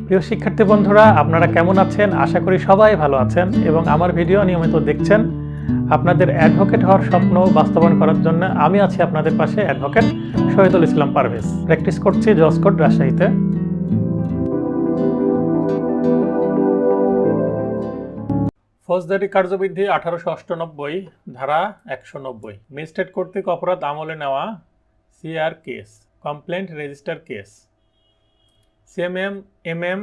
প্রিয় শিক্ষার্থী বন্ধুরা, আপনারা কেমন আছেন? আশা করি সবাই ভালো আছেন এবং আমার ভিডিও নিয়মিত দেখছেন। আপনাদের অ্যাডভোকেট হওয়ার স্বপ্ন বাস্তবায়ন করার জন্য আমি আছি আপনাদের পাশে, অ্যাডভোকেট শহীদুল ইসলাম পারভেজ। প্র্যাকটিস করছি জজ কোর্ট রাজশাহীতে। ফৌজদারি কার্যবিধি 1898 ধারা 190, ম্যাজিস্ট্রেট কর্তৃক অপরাধ আমলে নেওয়া CR case, complaint register case, CMM, MM,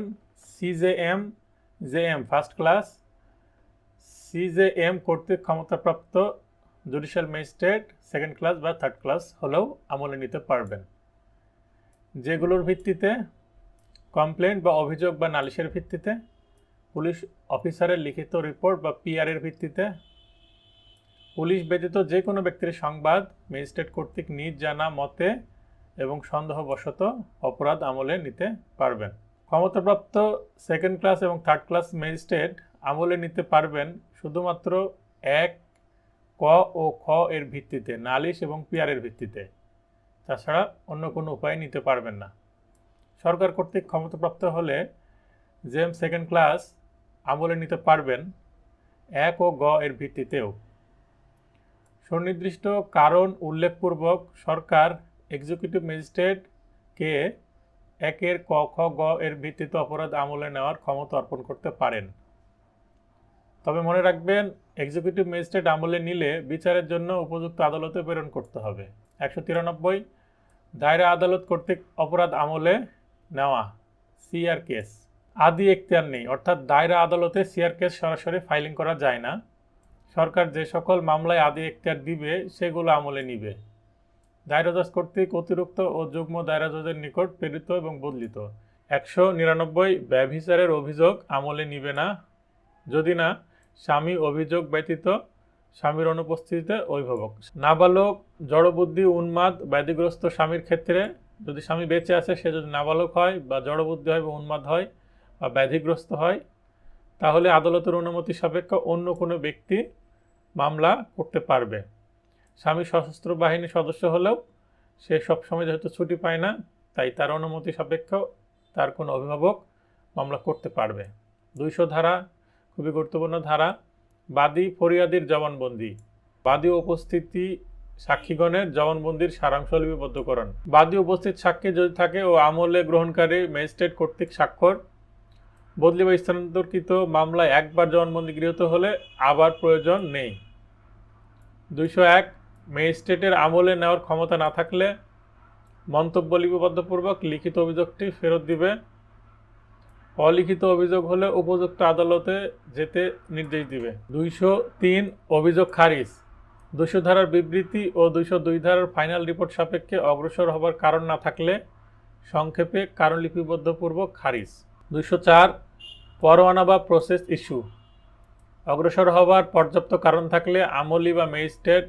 CJM, JM first class, CJM কর্তৃক ক্ষমতাপ্রাপ্ত জুডিশিয়াল ম্যাজিস্ট্রেট সেকেন্ড ক্লাস বা থার্ড ক্লাস হলেও আমলে নিতে পারবেন, যেগুলোর ভিত্তিতে কমপ্লেন্ট বা অভিযোগ বা নালিশের ভিত্তিতে, পুলিশ অফিসারের লিখিত রিপোর্ট বা পিআরের ভিত্তিতে, পুলিশ ব্যতীত যে কোনো ব্যক্তির সংবাদ ম্যাজিস্ট্রেট কর্তৃক নিজ জানা মতে এবং সন্দেহবশত অপরাধ আমলে নিতে পারবেন। ক্ষমতাপ্রাপ্ত সেকেন্ড ক্লাস এবং থার্ড ক্লাস ম্যাজিস্ট্রেট আমলে নিতে পারবেন শুধুমাত্র 1 ক ও খ এর ভিত্তিতে, নালিশ এবং পিআরের ভিত্তিতে, তাছাড়া অন্য কোনো উপায় নিতে পারবেন না। সরকার কর্তৃক ক্ষমতাপ্রাপ্ত হলে জেএম সেকেন্ড ক্লাস আমলে নিতে পারবেন 1 ও গ এর ভিত্তিতেও। সুনির্দিষ্ট কারণ উল্লেখপূর্বক সরকার এক্সিকিউটিভ ম্যাজিস্ট্রেটকে 1 এর ক, খ, গ এর ভিত্তিতে অপরাধ আমলে নেওয়ার ক্ষমতা অর্পণ করতে পারেন। তবে মনে রাখবেন, এক্সিকিউটিভ ম্যাজিস্ট্রেট আমলে নিলে বিচারের জন্য উপযুক্ত আদালতে প্রেরণ করতে হবে। 193, দায়রা আদালত কর্তৃক অপরাধ আমলে নেওয়া সিআর কেস, আদি এখতিয়ার নেই, অর্থাৎ দায়রা আদালতে সিআর কেস সরাসরি ফাইলিং করা যায় না। সরকার যে সকল মামলায় আদি এখতিয়ার দিবে সেগুলো আমলে নিবে। দায়রা জজ কর্তৃক অতিরিক্ত ও যুগ্ম দায়রা জজের নিকট প্রেরিত এবং বদলিত। 199, ব্যভিচারের অভিযোগ আমলে নিবে না যদি না স্বামী অভিযোগ ব্যতীত স্বামীর অনুপস্থিতিতে অভিভাবক। নাবালক, জড়বুদ্ধি, উন্মাদ, ব্যাধিগ্রস্ত স্বামীর ক্ষেত্রে যদি স্বামী বেঁচে আছে, সে যদি নাবালক হয় বা জড়বুদ্ধি হয় বা উন্মাদ হয় বা ব্যাধিগ্রস্ত হয়, তাহলে আদালতের অনুমতি সাপেক্ষে অন্য কোনো ব্যক্তি মামলা করতে পারবে। স্বামী সশস্ত্র বাহিনীর সদস্য হলেও সে সবসময় যেহেতু ছুটি পায় না, তাই তার অনুমতি সাপেক্ষেও তার কোনো অভিভাবক মামলা করতে পারবে। 200 ধারা খুবই গুরুত্বপূর্ণ ধারা, বাদী ফরিয়াদির জবানবন্দি, বাদী উপস্থিতি সাক্ষীগণের জবানবন্দির সারাংশ লিপিবদ্ধকরণ। বাদী উপস্থিত সাক্ষী যদি থাকে ও আমলে গ্রহণকারী ম্যাজিস্ট্রেট কর্তৃক স্বাক্ষর, বদলি বা স্থানান্তরকৃত মামলায় একবার জবানবন্দি গৃহীত হলে আবার প্রয়োজন নেই। 201, ম্যাজিস্ট্রেটের আমলে নেওয়ার ক্ষমতা না থাকলে মন্তব্য লিপিবদ্ধপূর্বক লিখিত অভিযোগটি ফেরত দিবে। অলিখিত অভিযোগ হলে উপযুক্ত আদালতে যেতে নির্দেশ দিবে। 203, অভিযোগ খারিজ, 200 ধারার বিবৃতি ও 202 ধারার ফাইনাল রিপোর্ট সাপেক্ষে অগ্রসর হবার কারণ না থাকলে সংক্ষেপে কারণ লিপিবদ্ধপূর্বক খারিজ। 204, পরোয়ানা বা প্রসেস ইস্যু, অগ্রসর হবার পর্যাপ্ত কারণ থাকলে আমলি বা ম্যাজিস্ট্রেট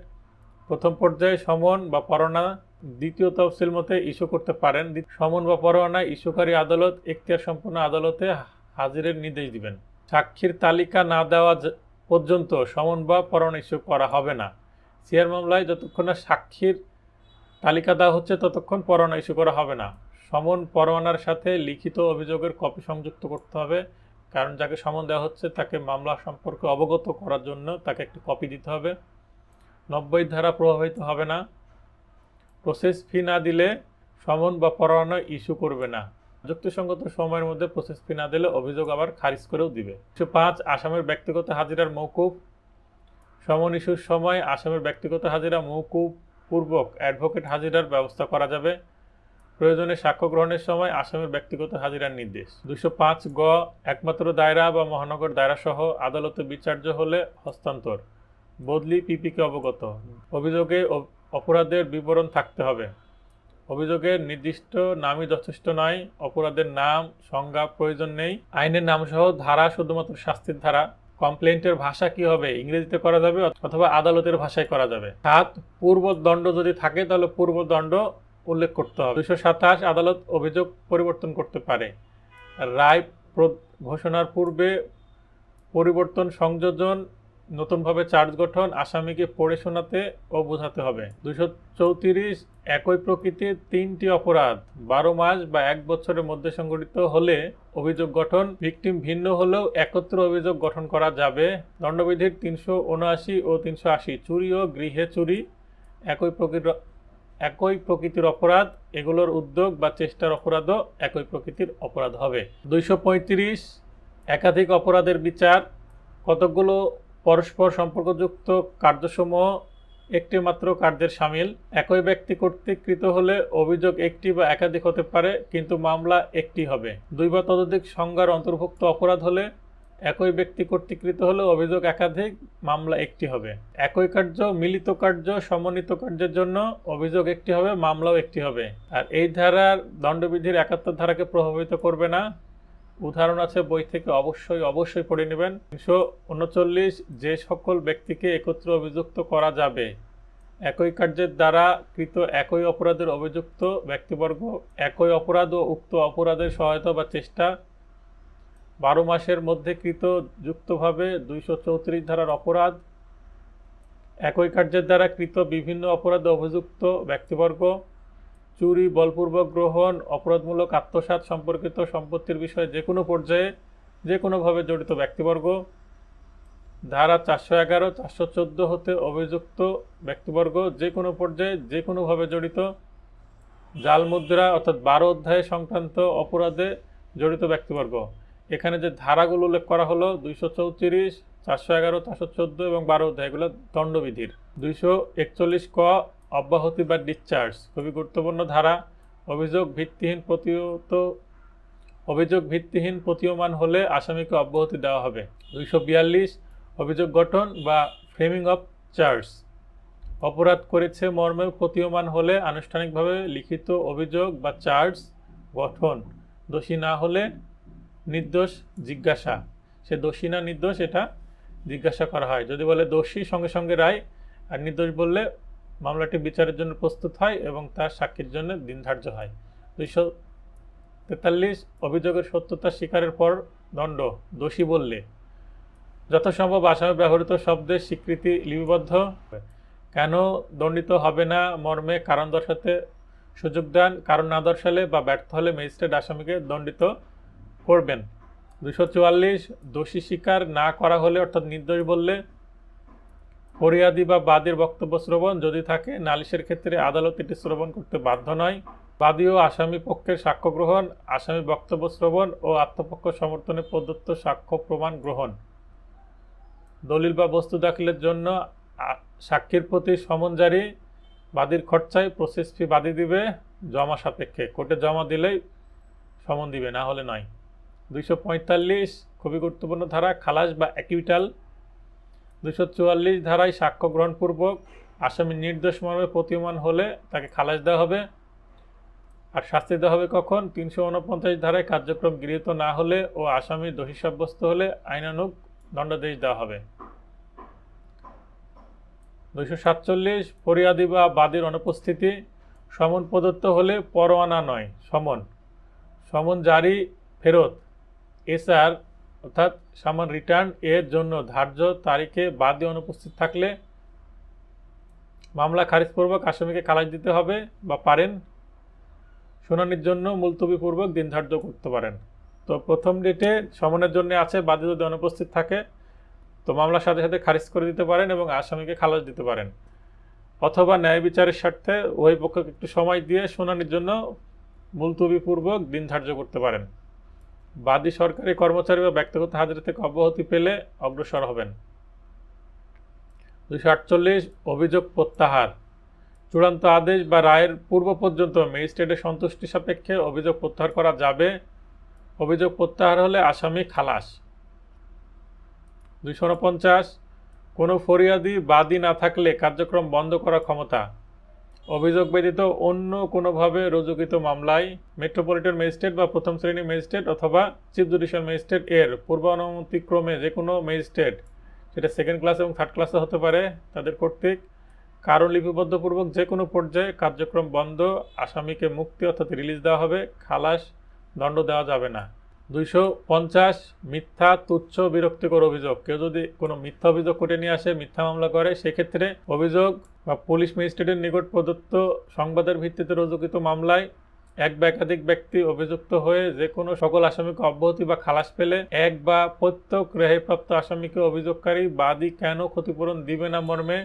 প্রথম পর্যায়ে সমন বা পরোয়ানা দ্বিতীয় তফসিল মতে ইস্যু করতে পারেন। সমন বা পরোয়ানা ইস্যুকারী আদালত এখতিয়ার সম্পন্ন আদালতে হাজিরের নির্দেশ দিবেন। সাক্ষীর তালিকা না দেওয়া পর্যন্ত সমন বা পরোয়ানা ইস্যু করা হবে না। সিআর মামলায় যতক্ষণ না সাক্ষীর তালিকা দেওয়া হচ্ছে ততক্ষণ পরোয়ানা ইস্যু করা হবে না। সমন পরোয়ানার সাথে লিখিত অভিযোগের কপি সংযুক্ত করতে হবে, কারণ যাকে সমন দেওয়া হচ্ছে তাকে মামলা সম্পর্কে অবগত করার জন্য তাকে একটি কপি দিতে হবে। 90 ধারা প্রভাবিত হবে না। প্রসেস ফি না দিলে সমন বা পরোয়ানা ইস্যু করবে না। যুক্তিসঙ্গত সময়ের মধ্যে প্রসেস ফি না দিলে অভিযোগ আবার খারিজ করেও দিবে। 105, আসামের ব্যক্তিগত হাজিরার মওকুফ, সমন ইস্যুর সময় আসামের ব্যক্তিগত হাজিরা মওকুফ পূর্বক অ্যাডভোকেট হাজিরার ব্যবস্থা করা যাবে। প্রয়োজনে সাক্ষ্য গ্রহণের সময় আসামের ব্যক্তিগত হাজিরার নির্দেশ। 205 গ, একমাত্র দায়রা বা মহানগর দায়রা সহ আদালতে বিচার্য হলে হস্তান্তর, বদলি পিপিকে অবগত। অভিযোগে অপরাধের বিবরণ থাকতে হবে। অভিযোগের নির্দিষ্ট নামই যথেষ্ট নয়, অপরাধের নাম সংজ্ঞা প্রয়োজন নেই। আইনের নাম সহ ধারা শুধুমাত্র শাস্তির ধারা। কমপ্লেন্টের ভাষা কি হবে? ইংরেজিতে করা যাবে অথবা আদালতের ভাষায় করা যাবে। 7, পূর্বদণ্ড যদি থাকে তাহলে পূর্বদণ্ড উল্লেখ করতে হবে। 227, আদালত অভিযোগ পরিবর্তন করতে পারে। রায় ঘোষণার পূর্বে পরিবর্তন, সংযোজন, নতুনভাবে চার্জ গঠন, আসামিকে পড়ে শোনাতে ও বোঝাতে হবে। 234 একই প্রকৃতির 3টি অপরাধ 12 মাস বা 1 বছরের মধ্যে সংঘটিত হলে অভিযোগ গঠন, ভিকটিম ভিন্ন হলেও একত্র অভিযোগ গঠন করা যাবে। দণ্ডবিধির 379 ও 380 চুরি ও গৃহে চুরি একই প্রকৃতির অপরাধ, এগুলোর উদ্যোগ বা চেষ্টার অপরাধও একই প্রকৃতির অপরাধ হবে। 235 একাধিক অপরাধের বিচার, কতকগুলো পরস্পর সম্পর্কযুক্ত কার্যসমূহ একটি মাত্র কার্যের শামিল। একই ব্যক্তি কর্তৃক কৃত হলে অভিযোগ একটি বা একাধিক হতে পারে, কিন্তু মামলা একটি হবে। 2 বা ততোধিক সংজ্ঞার অন্তর্ভুক্ত অপরাধ হলে একই ব্যক্তি কর্তৃক কৃত হলে অভিযোগ একাধিক, মামলা একটি হবে। একই কার্য, মিলিত কার্য, সমন্বিত কার্যের জন্য অভিযোগ একটি হবে, মামলাও একটি হবে। আর এই ধারার দণ্ডবিধির 71 ধারাকে প্রভাবিত করবে না। উদাহরণ আছে বই থেকে, অবশ্যই পড়ে নেবেন। 339 যে সকল ব্যক্তিকে একত্র অভিযুক্ত করা যাবে, একই কার্যের দ্বারা কৃত একই অপরাধের অভিযুক্ত ব্যক্তিবর্গ, একই অপরাধ ও উক্ত অপরাধের সহায়তা বা চেষ্টা, 12 মাসের মধ্যে কৃত যুক্তভাবে 234 ধারার অপরাধ, একই কার্যের দ্বারা কৃত বিভিন্ন অপরাধে অভিযুক্ত ব্যক্তিবর্গ, চুরি, বলপূর্বক গ্রহণ, অপরাধমূলক আত্মসাৎ সম্পর্কিত সম্পত্তির বিষয়ে যে কোনো পর্যায়ে যে কোনোভাবে জড়িত ব্যক্তিবর্গ, ধারা 411, 414 হতে অভিযুক্ত ব্যক্তিবর্গ যে কোনো পর্যায়ে যে কোনোভাবে জড়িত, জাল মুদ্রা অর্থাৎ 12 অধ্যায় সংক্রান্ত অপরাধে জড়িত ব্যক্তিবর্গ। এখানে যে ধারাগুলো উল্লেখ করা হলো 234, 411, 414 এবং 12 অধ্যায়, এগুলো দণ্ডবিধির। 241 ক অব্যাহতি বা ডিসচার্জ, খুবই গুরুত্বপূর্ণ ধারা। অভিযোগ ভিত্তিহীন প্রতীয়মান হলে আসামিকে অব্যাহতি দেওয়া হবে। 242 অভিযোগ গঠন বা ফ্রেমিং অফ চার্জ, অপরাধ করেছে মর্মে প্রতীয়মান হলে আনুষ্ঠানিকভাবে লিখিত অভিযোগ বা চার্জ গঠন। দোষী না হলে নির্দোষ জিজ্ঞাসা, সে দোষী না নির্দোষ এটা জিজ্ঞাসা করা হয়। যদি বলে দোষী, সঙ্গে সঙ্গে রায়, আর নির্দোষ বললে মামলাটি বিচারের জন্য প্রস্তুত হয় এবং তার সাক্ষীর জন্য দিন ধার্য হয়। 243 অভিযোগের সত্যতা স্বীকারের পর দণ্ড, দোষী বললে যথাসম্ভব আসামি ব্যবহৃত শব্দের স্বীকৃতি লিপিবদ্ধ, কেন দণ্ডিত হবে না মর্মে কারণ দর্শাতে সুযোগ দেন, কারণ না দর্শালে বা ব্যর্থ হলে ম্যাজিস্ট্রেট আসামিকে দণ্ডিত করবেন। 244 দোষী স্বীকার না করা হলে অর্থাৎ নির্দোষ বললে ফরিয়াদি বা বাদীর বক্তব্য শ্রবণ যদি থাকে, নালিশের ক্ষেত্রে আদালত এটি শ্রবণ করতে বাধ্য নয়। বাদী ও আসামি পক্ষের সাক্ষ্য গ্রহণ, আসামি বক্তব্য শ্রবণ ও আত্মপক্ষ সমর্থনে প্রদত্ত সাক্ষ্য প্রমাণ গ্রহণ। দলিল বা বস্তু দাখিলের জন্য সাক্ষীর প্রতি সমন জারি, বাদীর খরচায় প্রসেস ফি বাদী দিবে জমা সাপেক্ষে, কোর্টে জমা দিলেই সমন দিবে, না হলে নয়। 245 খুবই গুরুত্বপূর্ণ ধারা, খালাস বা অ্যাকুইটাল। 244 ধারায় সাক্ষ্য গ্রহণপূর্বক আসামি নির্দোষ মর্মে প্রতীয়মান হলে তাকে খালাস দেওয়া হবে। আর শাস্তি দেওয়া হবে কখন? 349 ধারায় কার্যক্রম গৃহীত না হলে ও আসামি দোষী সাব্যস্ত হলে আইনানুগ দণ্ডাদেশ দেওয়া হবে। 247 ফরিয়াদি বা বাদীর অনুপস্থিতি, সমন প্রদত্ত হলে পরোয়ানা নয়, সমন জারি ফেরত, এসআর অর্থাৎ সামান রিটার্ন এর জন্য ধার্য তারিখে বাদী অনুপস্থিত থাকলে মামলা খারিজপূর্বক আসামিকে খালাস দিতে হবে বা পারেন। শুনানির জন্য মুলতবিপূর্বক দিন ধার্য করতে পারেন। তো প্রথম ডেটে সমনের জন্য আছে, বাদী যদি অনুপস্থিত থাকে তো মামলার সাথে সাথে খারিজ করে দিতে পারেন এবং আসামিকে খালাস দিতে পারেন, অথবা ন্যায় বিচারের স্বার্থে উভয় পক্ষকে একটু সময় দিয়ে শুনানির জন্য মুলতবিপূর্বক দিন ধার্য করতে পারেন। বাদী সরকারি কর্মচারী বা ব্যক্তিগত হাজিরা থেকে অব্যাহতি পেলে অগ্রসর হবেন। 248 অভিযোগ প্রত্যাহার, চূড়ান্ত আদেশ বা রায়ের পূর্ব পর্যন্ত ম্যাজিস্ট্রেটের সন্তুষ্টি সাপেক্ষে অভিযোগ প্রত্যাহার করা যাবে। অভিযোগ প্রত্যাহার হলে আসামি খালাস। 249 কোনো ফরিয়াদি বাদী না থাকলে কার্যক্রম বন্ধ করার ক্ষমতা, অভিযোগ ব্যতীত অন্য কোনোভাবে রুজুকৃত মামলায় মেট্রোপলিটন ম্যাজিস্ট্রেট বা প্রথম শ্রেণীর ম্যাজিস্ট্রেট অথবা চিফ জুডিশিয়াল ম্যাজিস্ট্রেট এর পূর্বানুমতিক্রমে যে কোনো ম্যাজিস্ট্রেট, সেটা সেকেন্ড ক্লাস এবং থার্ড ক্লাসে হতে পারে, তাদের কর্তৃক কারণ লিপিবদ্ধপূর্বক যে কোনো পর্যায়ে কার্যক্রম বন্ধ, আসামিকে মুক্তি অর্থাৎ রিলিজ দেওয়া হবে, খালাস দণ্ড দেওয়া যাবে না। 250 মিথ্যা তুচ্ছ বিরক্তিকর অভিযোগ। কেউ যদি কোনো মিথ্যা অভিযোগ করে নিয়ে আসে, মিথ্যা মামলা করে, সেক্ষেত্রে অভিযোগ বা পুলিশ ম্যাজিস্ট্রেটের নিকট প্রদত্ত সংবাদের ভিত্তিতে রুজুকৃত মামলায় এক বা একাধিক ব্যক্তি অভিযুক্ত হয়ে যে কোনো সকল আসামিকে অব্যাহতি বা খালাস পেলে এক বা প্রত্যেক রেহাইপ্রাপ্ত আসামিকে অভিযোগকারী বাদী কেন ক্ষতিপূরণ দিবে না মর্মে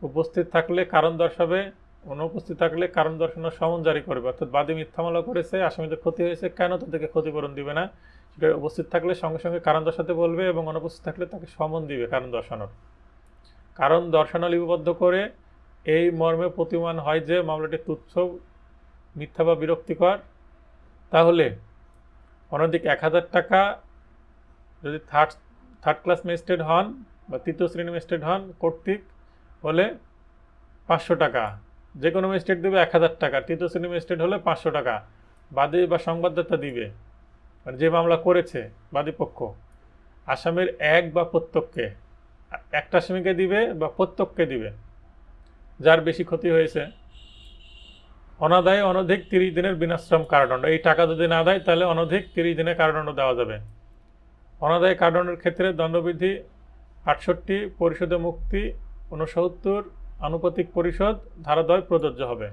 উপস্থিত থাকলে কারণ দর্শাবে, অনুপস্থিত থাকলে কারণ দর্শানোর সমন জারি করবে। অর্থাৎ বাদী মিথ্যা মামলা করেছে, আসামিদের ক্ষতি হয়েছে, কেন তাদেরকে ক্ষতিপূরণ দিবে না সেটা উপস্থিত থাকলে সঙ্গে সঙ্গে কারণ দর্শাতে বলবে, এবং অনুপস্থিত থাকলে তাকে সমন দিবে কারণ দর্শানোর। কারণ দর্শানো লিপিবদ্ধ করে এই মর্মে প্রতীয়মান হয় যে মামলাটি তুচ্ছ, মিথ্যা বা বিরক্তিকর, তাহলে অনধিক 1000 টাকা যদি থার্ড ক্লাস ম্যাজিস্ট্রেট হন বা তৃতীয় শ্রেণী ম্যাজিস্ট্রেট হন কর্তৃক হলে 500 টাকা, যে কোনো ম্যাজিস্ট্রেট দেবে 1000 টাকা, তৃতীয় শ্রেণী ম্যাজিস্ট্রেট হলে 500 টাকা বাদী বা সংবাদদাতা দিবে, মানে যে মামলা করেছে বাদী পক্ষ, আসামির এক বা প্রত্যেককে, একটা আসামিকে দিবে বা প্রত্যেককে দিবে যার বেশি ক্ষতি হয়েছে। অনাদায়ে অনধিক 30 দিনের বিনাশ্রম কারাদণ্ড। এই টাকা যদি না দেয় তাহলে অনধিক 30 দিনের কারাদণ্ড দেওয়া যাবে। অনাদায়ী কারাদণ্ডের ক্ষেত্রে দণ্ডবিধি 68, পরিশোধে মুক্তি 69, আনুপাতিক পরিশোধ ধারা 2 প্রযোজ্য হবে।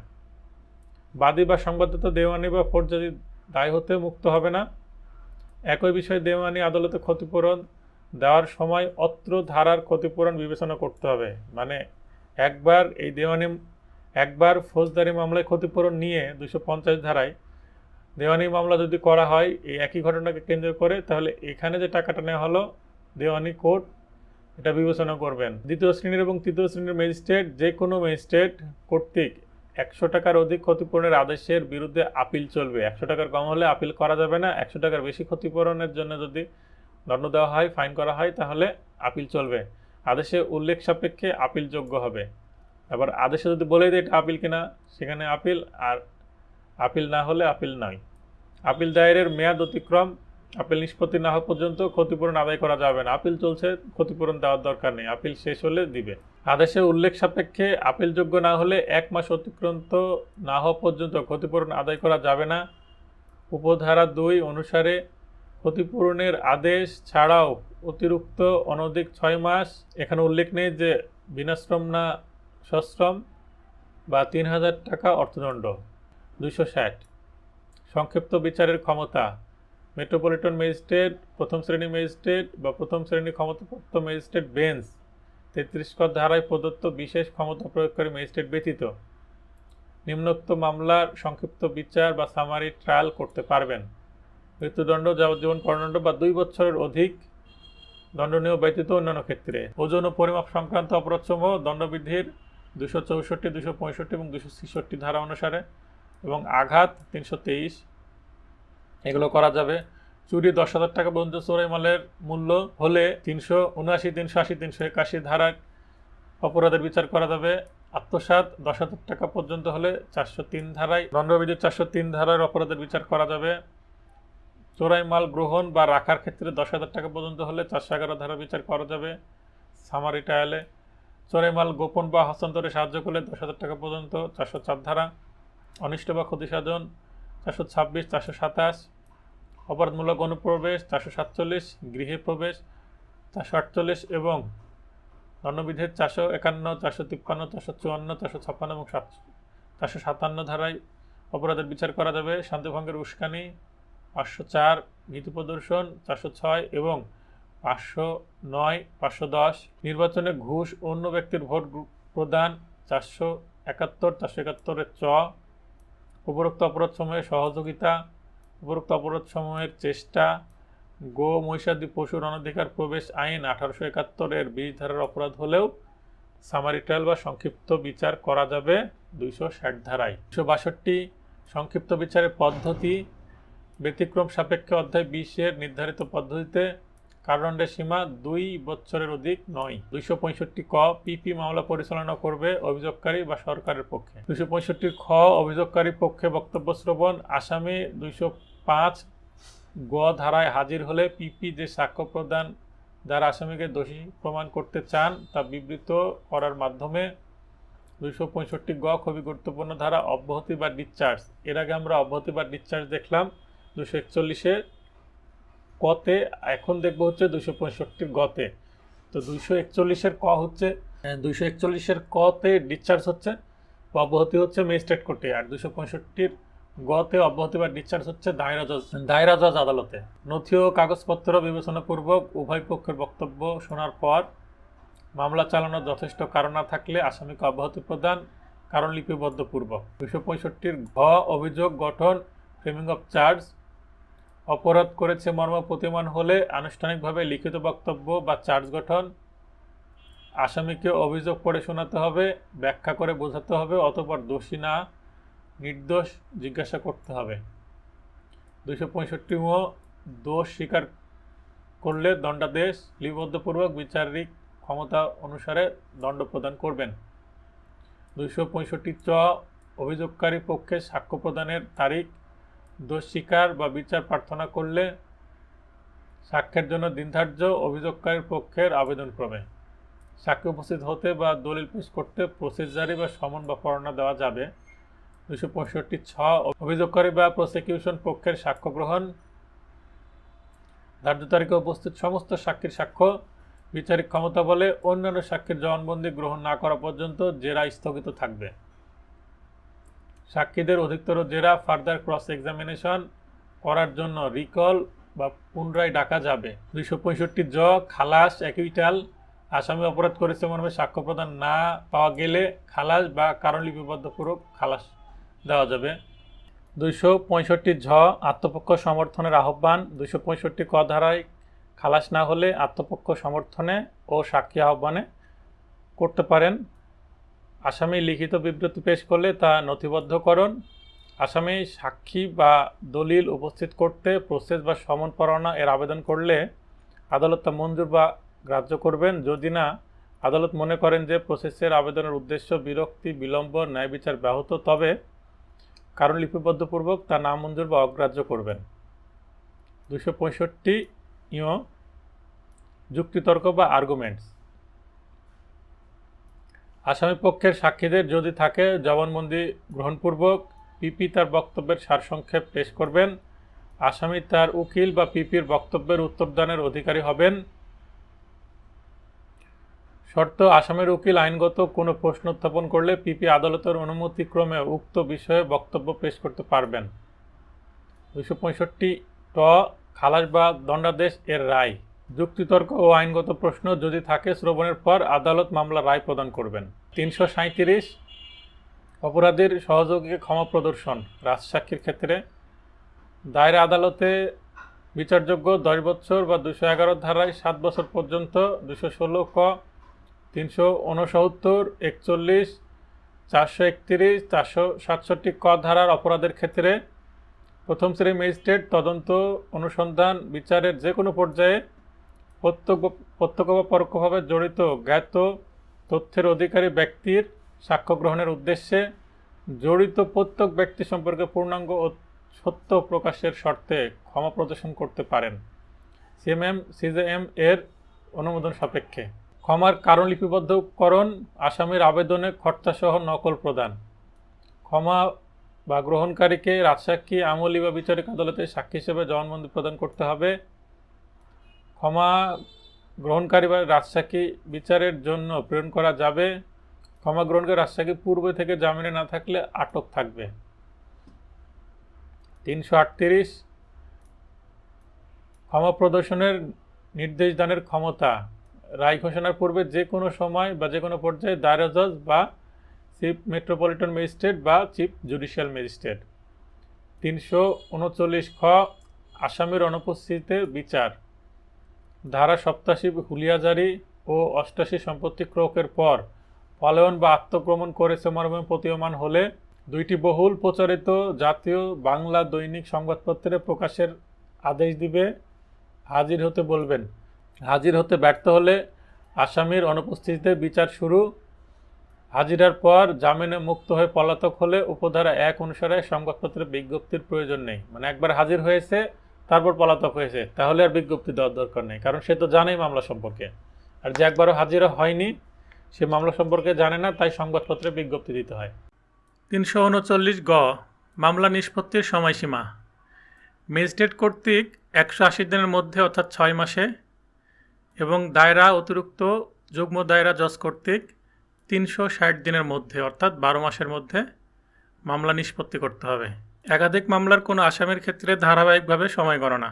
বাদী বা সংবাদদাতা দেওয়ানি বা ফৌজদারি দায় হতে মুক্ত হবে না। একই বিষয়ে দেওয়ানি আদালতে ক্ষতিপূরণ দেওয়ার সময় অত্র ধারার ক্ষতিপূরণ বিবেচনা করতে হবে। মানে একবার ফৌজদারি মামলায় ক্ষতিপূরণ নিয়ে 250 ধারায় দেওয়ানি মামলা যদি করা হয় এই একই ঘটনাকে কেন্দ্র করে, তাহলে এখানে যে টাকাটা নেওয়া হলো দেওয়ানি কোর্ট এটা বিবেচনা করবেন। দ্বিতীয় শ্রেণীর এবং তৃতীয় শ্রেণীর ম্যাজিস্ট্রেট যে কোনো ম্যাজিস্ট্রেট কর্তৃক 100 টাকার অধিক ক্ষতিপূরণের আদেশের বিরুদ্ধে আপিল চলবে। 100 টাকার কম হলে আপিল করা যাবে না। 100 টাকার বেশি ক্ষতিপূরণের জন্য যদি দণ্ড দেওয়া হয়, ফাইন করা হয়, তাহলে আপিল চলবে। আদেশে উল্লেখ সাপেক্ষে আপিল যোগ্য হবে। আবার আদেশে যদি বলে দেয় এটা আপিল কিনা, সেখানে আপিল, আর আপিল না হলে আপিল নয়। আপিল দায়েরের মেয়াদ অতিক্রম, আপিল নিষ্পত্তি না হওয়া পর্যন্ত ক্ষতিপূরণ আদায় করা যাবে না। আপিল চলছে, ক্ষতিপূরণ দেওয়ার দরকার নেই, আপিল শেষ হলে দিবে। আদেশে উল্লেখ সাপেক্ষে আপিলযোগ্য না হলে 1 মাস অতিক্রান্ত না হওয়া পর্যন্ত ক্ষতিপূরণ আদায় করা যাবে না। উপধারা 2 অনুসারে ক্ষতিপূরণের আদেশ ছাড়াও অতিরিক্ত অনধিক 6 মাস, এখানে উল্লেখ নেই যে বিনাশ্রম না সশ্রম, বা 3000 টাকা অর্থদণ্ড। 260 সংক্ষিপ্ত বিচারের ক্ষমতা। মেট্রোপলিটন ম্যাজিস্ট্রেট, প্রথম শ্রেণী ম্যাজিস্ট্রেট বা প্রথম শ্রেণী ক্ষমতাপ্রাপ্ত ম্যাজিস্ট্রেট বেঞ্চ 33 ক ধারায় প্রদত্ত বিশেষ ক্ষমতা প্রয়োগকারী ম্যাজিস্ট্রেট ব্যতীত নিম্নোক্ত মামলার সংক্ষিপ্ত বিচার বা সামারি ট্রায়াল করতে পারবেন। মৃত্যুদণ্ড, যাবজ্জীবন কারাদণ্ড বা 2 বছরের অধিক দণ্ডনীয় ব্যতীত অন্যান্য ক্ষেত্রে। ওজন ও পরিমাপ সংক্রান্ত অপরাধসমূহ দণ্ডবিধির 264, 265 এবং 266 ধারা অনুসারে, এবং আঘাত 323 এগুলো করা যাবে। চুরি 10,000 টাকা পর্যন্ত, চোরাই মালের মূল্য হলে 379, 380, 381 ধারায় অপরাধের বিচার করা যাবে। আত্মসাৎ 10,000 টাকা পর্যন্ত হলে 403 ধারায়, দণ্ডবিধির 403 ধারার অপরাধের বিচার করা যাবে। চোরাই মাল গ্রহণ বা রাখার ক্ষেত্রে 10,000 টাকা পর্যন্ত হলে 411 ধারা বিচার করা যাবে সামারি ট্রায়ালে। চোরাই মাল গোপন বা হস্তান্তরে সাহায্য করলে 10,000 টাকা পর্যন্ত 404 ধারা। অনিষ্ট বা ক্ষতি সাধন 426, 427, অপরাধমূলক অনুপ্রবেশ 447, গৃহে প্রবেশ 448 এবং দণ্ডবিধির 451, 453, 454, 456 এবং 457 ধারায় অপরাধের বিচার করা যাবে। শান্তিভঙ্গের উস্কানি 504, ভীতি প্রদর্শন 406 এবং 509, 510, নির্বাচনে ঘুষ অন্য ব্যক্তির ভোট প্রদান 471, 471 চ, উপরোক্ত অপরাধসমূহের সহযোগিতা, উপরোক্ত অপরাধসমূহের চেষ্টা, গো মহিষাদি পশুর অনধিকার প্রবেশ আইন 1871 এর 20 ধারার অপরাধ হলেও সামারি ট্রায়াল বা সংক্ষিপ্ত বিচার করা যাবে 260 ধারায়। 262 সংক্ষিপ্ত বিচারের পদ্ধতি। ব্যতিক্রম সাপেক্ষে অধ্যায় 20 এর নির্ধারিত পদ্ধতিতে কারাদণ্ডের সীমা 2 বছরের অধিক নয়। 265 ক পিপি মামলা পরিচালনা করবে অভিযোগকারী বা সরকারের পক্ষে। 265 খ অভিযোগকারী পক্ষে বক্তব্য শ্রবণ। আসামি 205 গ ধারায় হাজির হলে পিপি যে সাক্ষ্য প্রদান দ্বারা আসামিকে দোষী প্রমাণ করতে চান তা বিবৃত করার মাধ্যমে। 265 গ খুবই গুরুত্বপূর্ণ ধারা, অব্যাহতি বা ডিসচার্জ। এর আগে আমরা অব্যাহতি বা ডিসচার্জ দেখলাম 241-এ, কতে, এখন দেখবো হচ্ছে 265 গতে। তো 241-এর ক হচ্ছে 241-এর কতে ডিসচার্জ হচ্ছে বা অব্যাহতি হচ্ছে ম্যাজিস্ট্রেট কোর্টে, আর 265-র গতে অব্যাহতি বা ডিসচার্জ হচ্ছে দায়রা জজ আদালতে। নথি ও কাগজপত্র বিবেচনাপূর্বক উভয় পক্ষের বক্তব্য শোনার পর মামলা চালানোর যথেষ্ট কারণ না থাকলে আসামিকে অব্যাহতি প্রদান কারণ লিপিবদ্ধ পূর্বক। 265-র ঘ অভিযোগ গঠন, ফ্রেমিং অফ চার্জ। অপরাধ করেছে মর্ম প্রতীয়মান হলে আনুষ্ঠানিকভাবে লিখিত বক্তব্য বা চার্জ গঠন। আসামিকে অভিযোগ পড়ে শোনাতে হবে, ব্যাখ্যা করে বোঝাতে হবে, অতঃপর দোষী না নির্দোষ জিজ্ঞাসা করতে হবে। 265 দোষ স্বীকার করলে দণ্ডাদেশ লিপিবদ্ধপূর্বক বিচারিক ক্ষমতা অনুসারে দণ্ড প্রদান করবেন। 265 অভিযোগকারী পক্ষে সাক্ষ্য প্রদানের তারিখ। দোষ স্বীকার বা বিচার প্রার্থনা করলে সাক্ষ্যের জন্য দিন ধার্য অভিযোগকারীর পক্ষের আবেদনক্রমে। সাক্ষ্য উপস্থিত হতে বা দলিল পেশ করতে প্রসেস জারি বা সমন বা পরোয়ানা দেওয়া যাবে। 265 অভিযোগকারী বা প্রসিকিউশন পক্ষের সাক্ষ্য গ্রহণ। ধার্য তারিখে উপস্থিত সমস্ত সাক্ষীর সাক্ষ্য বিচারিক ক্ষমতা বলে অন্যান্য সাক্ষীর জবানবন্দি গ্রহণ না করা পর্যন্ত জেরা স্থগিত থাকবে। সাক্ষীদের অধিকতর জেরা ফার্দার ক্রস এক্সামিনেশন করার জন্য রিকল বা পুনরায় ডাকা যাবে। 265 খালাস অ্যাকুইটাল। আসামি অপরাধ করেছে মর্মে সাক্ষ্য প্রদান না পাওয়া গেলে খালাস বা কারণ লিপিবদ্ধপূর্বক খালাস দেওয়া যাবে। 265 আত্মপক্ষ সমর্থনের আহ্বান। 265 ক ধারায় খালাস না হলে আত্মপক্ষ সমর্থনে ও সাক্ষী আহ্বানে করতে পারেন। আসামি লিখিত বিবৃতি পেশ করলে তা নথিবদ্ধকরণ। আসামি সাক্ষী বা দলিল উপস্থিত করতে প্রসেস বা সমন পরোয়ানা এর আবেদন করলে আদালত তা মঞ্জুর বা গ্রাহ্য করবেন। যদি না আদালত মনে করেন যে প্রসেসের আবেদনের উদ্দেশ্য বিরক্তি, বিলম্ব, ন্যায় বিচার ব্যাহত, তবে কারণ লিপিবদ্ধপূর্বক তা নামঞ্জুর বা অগ্রাহ্য করবেন। 265 যুক্তিতর্ক বা আর্গুমেন্টস। আসামি পক্ষের সাক্ষীদের যদি থাকে জবানবন্দি গ্রহণপূর্বক পিপি তার বক্তব্যের সারসংক্ষেপ পেশ করবেন। আসামি তার উকিল বা পিপির বক্তব্যের উত্তরদানের অধিকারী হবেন। শর্ত: আসামির উকিল আইনগত কোনো প্রশ্ন উত্থাপন করলে পিপি আদালতের অনুমতিক্রমে উক্ত বিষয়ে বক্তব্য পেশ করতে পারবেন। 265 খালাস বা দণ্ডাদেশ এর রায়। যুক্তিতর্ক ও আইনগত প্রশ্ন যদি থাকে শ্রবণের পর আদালত মামলা রায় প্রদান করবেন। 337 অপরাধীর সহযোগীকে ক্ষমা প্রদর্শন রাজসাক্ষীর ক্ষেত্রে। দায়রা আদালতে বিচারযোগ্য 10 বছর বা 211 ধারায় 7 বছর পর্যন্ত। 216 ক, 369, 41, 431, 467 ক ধারার অপরাধের ক্ষেত্রে প্রথম শ্রেণীর ম্যাজিস্ট্রেট তদন্ত, অনুসন্ধান, বিচারের যে কোনো পর্যায়ে প্রত্যক্ষ বা পরোক্ষভাবে জড়িত জ্ঞাত তথ্যের অধিকারী ব্যক্তির সাক্ষ্য গ্রহণের উদ্দেশ্যে জড়িত প্রত্যেক ব্যক্তি সম্পর্কে পূর্ণাঙ্গ ও সত্য প্রকাশের শর্তে ক্ষমা প্রদর্শন করতে পারেন সিজেএম এর অনুমোদন সাপেক্ষে। ক্ষমার কারণ লিপিবদ্ধকরণ। আসামির আবেদনে খরচাসহ নকল প্রদান। ক্ষমা বা গ্রহণকারীকে রাজসাক্ষী, আমলি বা বিচারিক আদালতে সাক্ষী হিসেবে জবানবন্দি প্রদান করতে হবে। ক্ষমা গ্রহণকারী বা রাজসাক্ষী বিচারের জন্য প্রেরণ করা যাবে। ক্ষমা গ্রহণকারী রাজসাক্ষী পূর্বে থেকে জামিনে না থাকলে আটক থাকবে। 338 ক্ষমা প্রদর্শনের নির্দেশ দানের ক্ষমতা। রায় ঘোষণার পূর্বে যে কোনো সময় বা যে কোনো পর্যায়ে দায়রা জজ বা চিফ মেট্রোপলিটন ম্যাজিস্ট্রেট বা চিফ জুডিশিয়াল ম্যাজিস্ট্রেট। 339 খ আসামির অনুপস্থিতিতে বিচার। ধারা 87 হুলিয়া জারি ও 88 সম্পত্তি ক্রয়ের পর পলায়ন বা আত্মগ্রমণ করেছে মর্মে প্রতীয়মান হলে 2টি বহুল প্রচারিত জাতীয় বাংলা দৈনিক সংবাদপত্রে প্রকাশের আদেশ দিবে। হাজির হতে বলবেন। হাজির হতে ব্যর্থ হলে আসামির অনুপস্থিতিতে বিচার শুরু। হাজিরার পর জামিনে মুক্ত হয়ে পলাতক হলে উপধারা 1 অনুসারে সংবাদপত্রে বিজ্ঞপ্তির প্রয়োজন নেই। মানে একবার হাজির হয়েছে তারপর পলাতক হয়েছে, তাহলে আর বিজ্ঞপ্তি দেওয়ার দরকার নেই, কারণ সে তো জানেই মামলা সম্পর্কে। আর যে একবারও হাজির হয়নি সে মামলা সম্পর্কে জানে না, তাই সংবাদপত্রে বিজ্ঞপ্তি দিতে হয়। 339 গ মামলা নিষ্পত্তির সময়সীমা। ম্যাজিস্ট্রেট কর্তৃক 180 দিনের মধ্যে অর্থাৎ 6 মাসে এবং দায়রা অতিরিক্ত যুগ্ম দায়রা জজ কর্তৃক 360 দিনের মধ্যে অর্থাৎ 12 মাসের মধ্যে মামলা নিষ্পত্তি করতে হবে। একাধিক মামলার কোনো আসামির ক্ষেত্রে ধারাবাহিকভাবে সময় গণনা।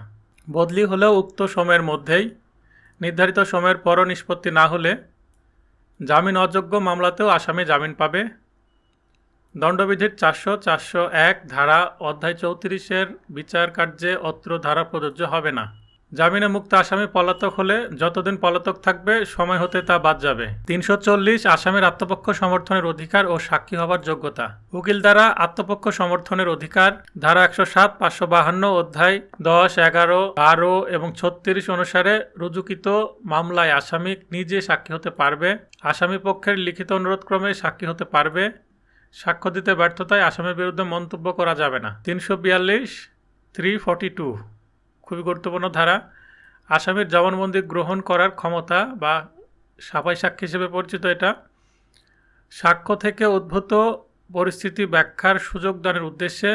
বদলি হলেও উক্ত সময়ের মধ্যেই, নির্ধারিত সময়ের পরও নিষ্পত্তি না হলে জামিন অযোগ্য মামলাতেও আসামি জামিন পাবে। দণ্ডবিধির 400-401 ধারা অধ্যায় 34-এর বিচার কার্যে অত্র ধারা প্রযোজ্য হবে না। জামিনে মুক্ত আসামি পলাতক হলে যতদিন পলাতক থাকবে সময় হতে তা বাদ যাবে। 340 আসামির আত্মপক্ষ সমর্থনের অধিকার ও সাক্ষী হবার যোগ্যতা। উকিল দ্বারা আত্মপক্ষ সমর্থনের অধিকার ধারা 107, 552 অধ্যায় 10, 11, 12 এবং 36 অনুসারে রুজুকৃত মামলায় আসামি নিজে সাক্ষী হতে পারবে। আসামি পক্ষের লিখিত অনুরোধক্রমে সাক্ষী হতে পারবে। সাক্ষ্য দিতে ব্যর্থতায় আসামির বিরুদ্ধে মন্তব্য করা যাবে না। 342, 342 খুবই গুরুত্বপূর্ণ ধারা। আসামির জবানবন্দি গ্রহণ করার ক্ষমতা বা সাফাই সাক্ষী হিসেবে পরিচিত এটা। সাক্ষ্য থেকে উদ্ভূত পরিস্থিতি ব্যাখ্যার সুযোগ দানের উদ্দেশ্যে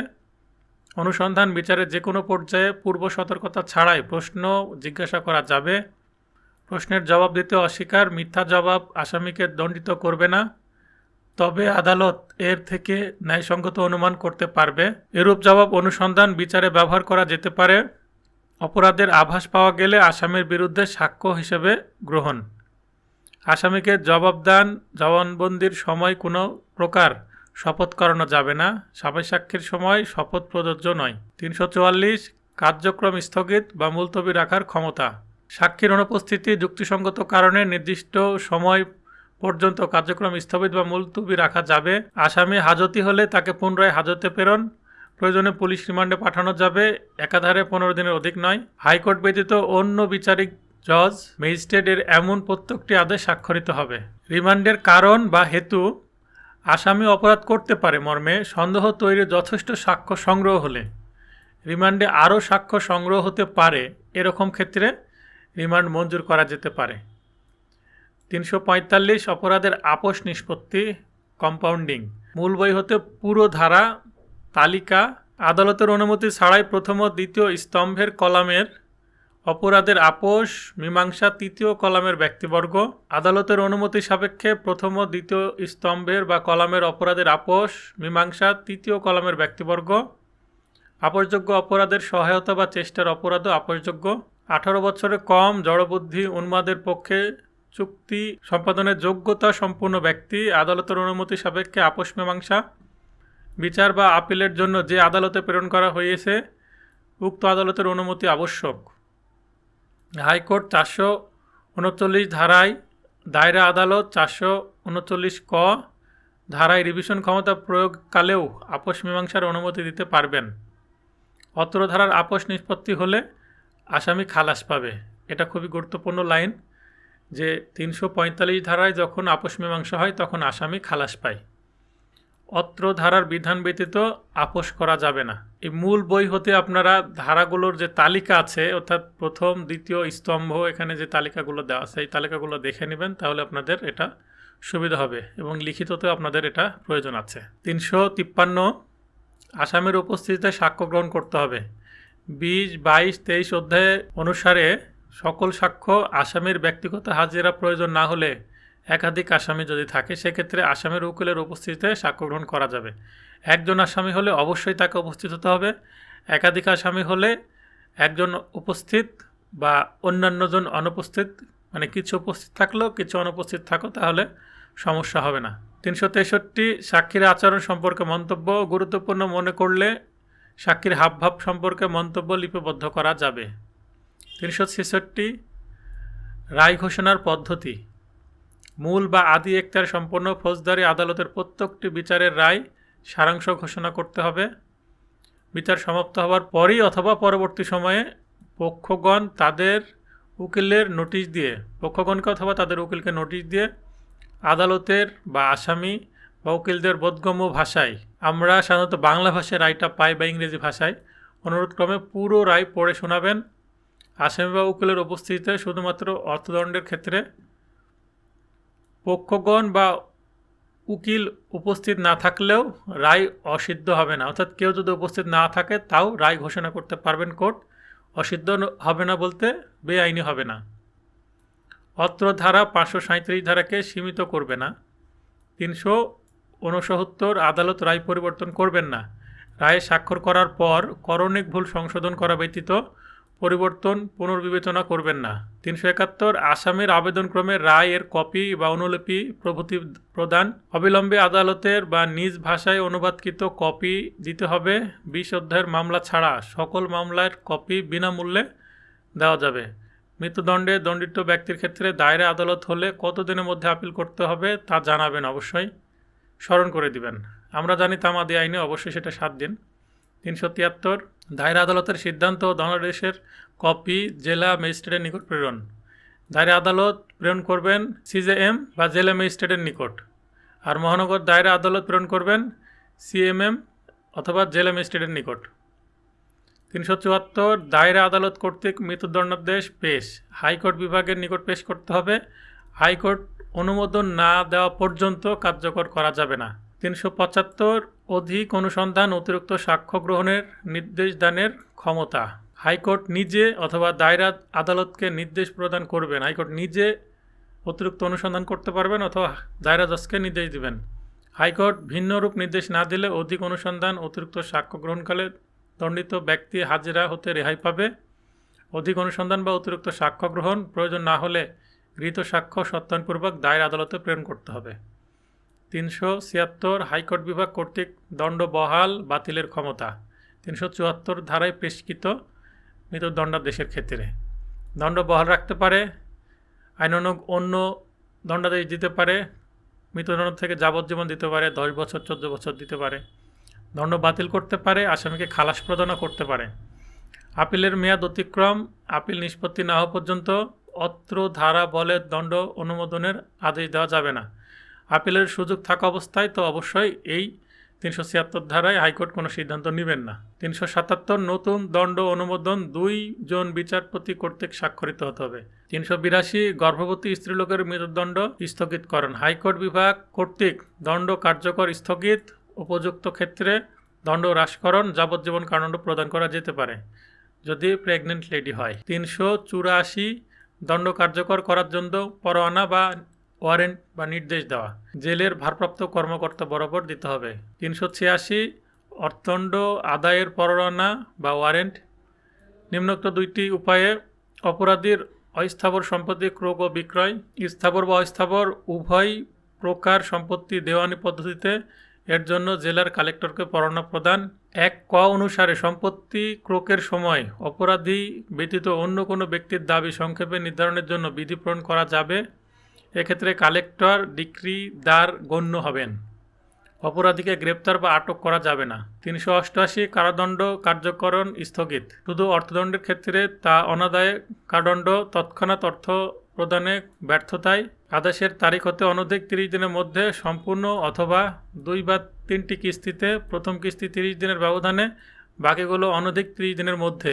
অনুসন্ধান বিচারের যে কোনো পর্যায়ে পূর্ব সতর্কতা ছাড়াই প্রশ্ন জিজ্ঞাসা করা যাবে। প্রশ্নের জবাব দিতে অস্বীকার, মিথ্যা জবাব আসামিকে দণ্ডিত করবে না, তবে আদালত এর থেকে ন্যায়সঙ্গত অনুমান করতে পারবে। এরূপ জবাব অনুসন্ধান বিচারে ব্যবহার করা যেতে পারে। অপরাধের আভাস পাওয়া গেলে আসামির বিরুদ্ধে সাক্ষ্য হিসেবে গ্রহণ। আসামিকে জবানবন্দির সময় কোনো প্রকার শপথ করানো যাবে না। সাফাই সাক্ষীর সময় শপথ প্রযোজ্য নয়। 344 কার্যক্রম স্থগিত বা মুলতবি রাখার ক্ষমতা। সাক্ষীর অনুপস্থিতি যুক্তিসঙ্গত কারণে নির্দিষ্ট সময় পর্যন্ত কার্যক্রম স্থগিত বা মুলতবি রাখা যাবে। আসামি হাজতি হলে তাকে পুনরায় হাজতে প্রেরণ, প্রয়োজনে পুলিশ রিমান্ডে পাঠানো যাবে, একাধারে 15 দিনের অধিক নয়। হাইকোর্ট ব্যতীত অন্য বিচারিক জজ, ম্যাজিস্ট্রেটের এমন প্রত্যেকটি আদেশ স্বাক্ষরিত হবে। রিমান্ডের কারণ বা হেতু আসামি অপরাধ করতে পারে মর্মে সন্দেহ তৈরির যথেষ্ট সাক্ষ্য সংগ্রহ হলে রিমান্ডে আরও সাক্ষ্য সংগ্রহ হতে পারে, এরকম ক্ষেত্রে রিমান্ড মঞ্জুর করা যেতে পারে। 345 অপরাধের আপোষ নিষ্পত্তি, কম্পাউন্ডিং। মূল বই হতে পুরো ধারা তালিকা। আদালতের অনুমতি ছাড়াই প্রথম ও দ্বিতীয় স্তম্ভের কলামের অপরাধের আপোষ মীমাংসা তৃতীয় কলামের ব্যক্তিবর্গ। আদালতের অনুমতি সাপেক্ষে প্রথম ও দ্বিতীয় স্তম্ভের বা কলামের অপরাধের আপোষ মীমাংসা তৃতীয় কলামের ব্যক্তিবর্গ। আপোষযোগ্য অপরাধের সহায়তা বা চেষ্টার অপরাধও আপোষযোগ্য। 18 বছরের কম জড়বুদ্ধি উন্মাদের পক্ষে চুক্তি সম্পাদনের যোগ্যতা সম্পূর্ণ ব্যক্তি আদালতের অনুমতি সাপেক্ষে আপোষ মীমাংসা বিচার বা আপিলের জন্য যে আদালতে প্রেরণ করা হয়েছে উক্ত আদালতের অনুমতি আবশ্যক। হাইকোর্ট 439 ধারায় দায়রা আদালত 439 ক ধারায় রিভিশন ক্ষমতা প্রয়োগকালেও আপোষ মীমাংসার অনুমতি দিতে পারবেন। অত্র ধারার আপোষ নিষ্পত্তি হলে আসামি খালাস পাবে। এটা খুবই গুরুত্বপূর্ণ লাইন যে 345 ধারায় যখন আপোষ মীমাংসা হয় তখন আসামি খালাস পায়। অত্র ধারার বিধান ব্যতীত আপোষ করা যাবে না। এই মূল বই হতে আপনারা ধারাগুলোর যে তালিকা আছে অর্থাৎ প্রথম দ্বিতীয় স্তম্ভ এখানে যে তালিকাগুলো দেওয়া আছে এই তালিকাগুলো দেখে নেবেন, তাহলে আপনাদের এটা সুবিধা হবে এবং লিখিততেও আপনাদের এটা প্রয়োজন আছে। 353 আসামির উপস্থিতিতে সাক্ষ্য গ্রহণ করতে হবে। 20, 22, 23 অধ্যায় অনুসারে সকল সাক্ষ্য আসামির ব্যক্তিগত হাজিরা প্রয়োজন না হলে একাধিক আসামি যদি থাকে সেক্ষেত্রে আসামির উকিলের উপস্থিতিতে সাক্ষ্য গ্রহণ করা যাবে। একজন আসামি হলে অবশ্যই তাকে উপস্থিত হতে হবে। একাধিক আসামি হলে একজন উপস্থিত বা অন্যান্যজন অনুপস্থিত, মানে কিছু উপস্থিত থাকলেও কিছু অনুপস্থিত থাকো তাহলে সমস্যা হবে না। 363 সাক্ষীর আচরণ সম্পর্কে মন্তব্য গুরুত্বপূর্ণ মনে করলে সাক্ষীর হাবভাব সম্পর্কে মন্তব্য লিপিবদ্ধ করা যাবে। 366 রায় ঘোষণার পদ্ধতি। মূল বা আদি এখতিয়ার সম্পন্ন ফৌজদারি আদালতের প্রত্যেকটি বিচারের রায় সারাংশ ঘোষণা করতে হবে। বিচার সমাপ্ত হওয়ার পরই অথবা পরবর্তী সময়ে পক্ষগণ তাদের উকিলের নোটিশ দিয়ে পক্ষগণকে অথবা তাদের উকিলকে নোটিশ দিয়ে আদালতের বা আসামি বা উকিলদের বোধগম্য ভাষায়, আমরা সাধারণত বাংলা ভাষায় রায়টা পাই বা ইংরেজি ভাষায়, অনুরোধক্রমে পুরো রায় পড়ে শোনাবেন। আসামি বা উকিলের উপস্থিতিতে শুধুমাত্র অর্থদণ্ডের ক্ষেত্রে পক্ষগণ বা উকিল উপস্থিত না থাকলেও রায় অসিদ্ধ হবে না, অর্থাৎ কেউ যদি উপস্থিত না থাকে তাও রায় ঘোষণা করতে পারবেন কোর্ট। অসিদ্ধ হবে না বলতে বেআইনি হবে না। অত্র ধারা 537 ধারাকে সীমিত করবে না। 369 আদালত রায় পরিবর্তন করবেন না। রায়ে স্বাক্ষর করার পর করণিক ভুল সংশোধন করা ব্যতীত পরিবর্তন পুনর্বিবেচনা করবেন না। 371 আসামির আবেদনক্রমে রায়ের কপি বা অনুলিপি প্রভৃতি প্রদান অবিলম্বে আদালতের বা নিজ ভাষায় অনুবাদকৃত কপি দিতে হবে। 20 অধ্যায়ের মামলা ছাড়া সকল মামলার কপি বিনামূল্যে দেওয়া যাবে। মৃত্যুদণ্ডে দণ্ডিত ব্যক্তির ক্ষেত্রে দায়রা আদালত হলে কতদিনের মধ্যে আপিল করতে হবে তা জানাবেন, অবশ্যই স্মরণ করে দিবেন। আমরা জানি তামাদি আইনে অবশ্যই সেটা 7 দিন। 373 দায়রা আদালতের সিদ্ধান্ত ও দণ্ডাদেশের কপি জেলা ম্যাজিস্ট্রেটের নিকট প্রেরণ। দায়রা আদালত প্রেরণ করবেন সিজেএম বা জেলা ম্যাজিস্ট্রেটের নিকট, আর মহানগর দায়রা আদালত প্রেরণ করবেন সিএমএম অথবা জেলা ম্যাজিস্ট্রেটের নিকট। 374 দায়রা আদালত কর্তৃক মৃত্যুদণ্ডাদেশ পেশ হাইকোর্ট বিভাগের নিকট পেশ করতে হবে। হাইকোর্ট অনুমোদন না দেওয়া পর্যন্ত কার্যকর করা যাবে না। 375 অধিক অনুসন্ধান অতিরিক্ত সাক্ষ্য গ্রহণের নির্দেশ দানের ক্ষমতা। হাইকোর্ট নিজে অথবা দায়রা আদালতকে নির্দেশ প্রদান করবেন। হাইকোর্ট নিজে অতিরিক্ত অনুসন্ধান করতে পারবেন অথবা দায়রা জজকে নির্দেশ দিবেন। হাইকোর্ট ভিন্নরূপ নির্দেশ না দিলে অধিক অনুসন্ধান অতিরিক্ত সাক্ষ্য গ্রহণকালে দণ্ডিত ব্যক্তি হাজিরা হতে রেহাই পাবে। অধিক অনুসন্ধান বা অতিরিক্ত সাক্ষ্য গ্রহণ প্রয়োজন না হলে গৃহীত সাক্ষ্য সত্যায়নপূর্বক দায়ের আদালতে প্রেরণ করতে হবে। 376 হাইকোর্ট বিভাগ কর্তৃক দণ্ড বহাল বাতিলের ক্ষমতা। 374 ধারায় পেশকৃত মৃত্যুদণ্ডাদেশের ক্ষেত্রে দণ্ড বহাল রাখতে পারে, আইনানুগ অন্য দণ্ডাদেশ দিতে পারে, মৃত্যুদণ্ড থেকে যাবজ্জীবন দিতে পারে, 10 বছর 14 বছর দিতে পারে, দণ্ড বাতিল করতে পারে, আসামিকে খালাস প্রদানও করতে পারে। আপিলের মেয়াদ অতিক্রম আপিল নিষ্পত্তি না হওয়া পর্যন্ত অত্র ধারা বলে দণ্ড অনুমোদনের আদেশ দেওয়া যাবে না। আপিলের সুযোগ থাকা অবস্থায় তো অবশ্যই এই 376 ধারায় হাইকোর্ট কোনো সিদ্ধান্ত নেবেন না। 377 নতুন দণ্ড অনুমোদন 2 জন বিচারপতি কর্তৃক স্বাক্ষরিত হতে হবে। 382 গর্ভবতী স্ত্রীলোকের মৃত্যুদণ্ড স্থগিতকরণ হাইকোর্ট বিভাগ কর্তৃক দণ্ড কার্যকর স্থগিত, উপযুক্ত ক্ষেত্রে দণ্ড হ্রাসকরণ, যাবজ্জীবন কারাদণ্ড প্রদান করা যেতে পারে যদি প্রেগনেন্ট লেডি হয়। 384 দণ্ড কার্যকর করার জন্য পরোয়ানা বা ওয়ারেন্ট বা নির্দেশ দেওয়া জেলের ভারপ্রাপ্ত কর্মকর্তা বরাবর দিতে হবে। 386 অর্থদণ্ড আদায়ের পরোয়ানা বা ওয়ারেন্ট নিম্নোক্ত 2টি উপায়ে অপরাধীর অস্থাবর সম্পত্তি ক্রয় ও বিক্রয়, স্থাবর বা অস্থাবর উভয় প্রকার সম্পত্তি দেওয়ানি পদ্ধতিতে এর জন্য জেলার কালেক্টরকে পরোয়ানা প্রদান। 1 ক অনুসারে সম্পত্তি ক্রয়ের সময় অপরাধী ব্যতীত অন্য কোনো ব্যক্তির দাবি সংক্ষেপে নির্ধারণের জন্য বিধি প্রণয়ন করা যাবে। এক্ষেত্রে কালেক্টর ডিক্রিদার গণ্য হবেন। অপরাধীকে গ্রেপ্তার বা আটক করা যাবে না। 388 কারাদণ্ড কার্যকরণ স্থগিত শুধু অর্থদণ্ডের ক্ষেত্রে তা অনাদায়ে কারাদণ্ড তৎক্ষণাৎ অর্থ প্রদানে ব্যর্থতায় আদেশের তারিখ হতে অনধিক 30 দিনের মধ্যে সম্পূর্ণ অথবা 2 বা 3টি কিস্তিতে প্রথম কিস্তি 30 দিনের ব্যবধানে, বাকিগুলো অনধিক 30 দিনের মধ্যে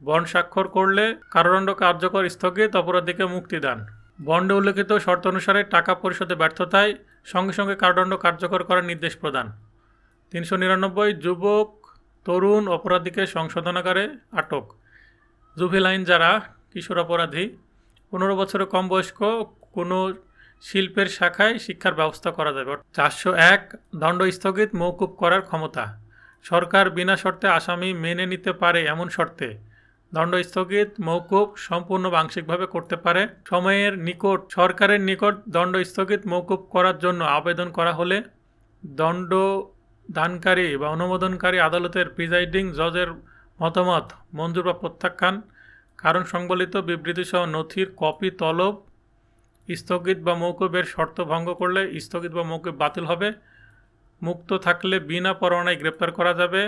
বন্ড স্বাক্ষর করলে কারাদণ্ড কার্যকর স্থগিত, অপরাধীকে মুক্তিদান। বন্ডে উল্লেখিত শর্ত অনুসারে টাকা পরিশোধে ব্যর্থতায় সঙ্গে সঙ্গে কারাদণ্ড কার্যকর করার নির্দেশ প্রদান। 399 যুবক তরুণ অপরাধীকে সংশোধনাগারে আটক। জুভেনাইল যারা কিশোর অপরাধী 15 বছরের কম বয়স্ক কোনো শিল্পের শাখায় শিক্ষার ব্যবস্থা করা যাবে। 401 দণ্ড স্থগিত মওকুফ করার ক্ষমতা সরকার বিনা শর্তে আসামি মেনে নিতে পারে এমন শর্তে দণ্ড স্থগিত মওকুফ সম্পূর্ণ বা আংশিকভাবে করতে পারে। সময়ের নিকট সরকারের নিকট দণ্ড স্থগিত মওকুফ করার জন্য আবেদন করা হলে দণ্ড দানকারী বা অনুমোদনকারী আদালতের প্রিজাইডিং জজের মতামত মঞ্জুর বা প্রত্যাখ্যান, কারণ সংবলিত বিবৃতিসহ নথির কপি তলব। স্থগিত বা মওকুফের শর্ত ভঙ্গ করলে স্থগিত বা মওকুফ বাতিল হবে। মুক্ত থাকলে বিনা পরোয়ানায় গ্রেপ্তার করা যাবে।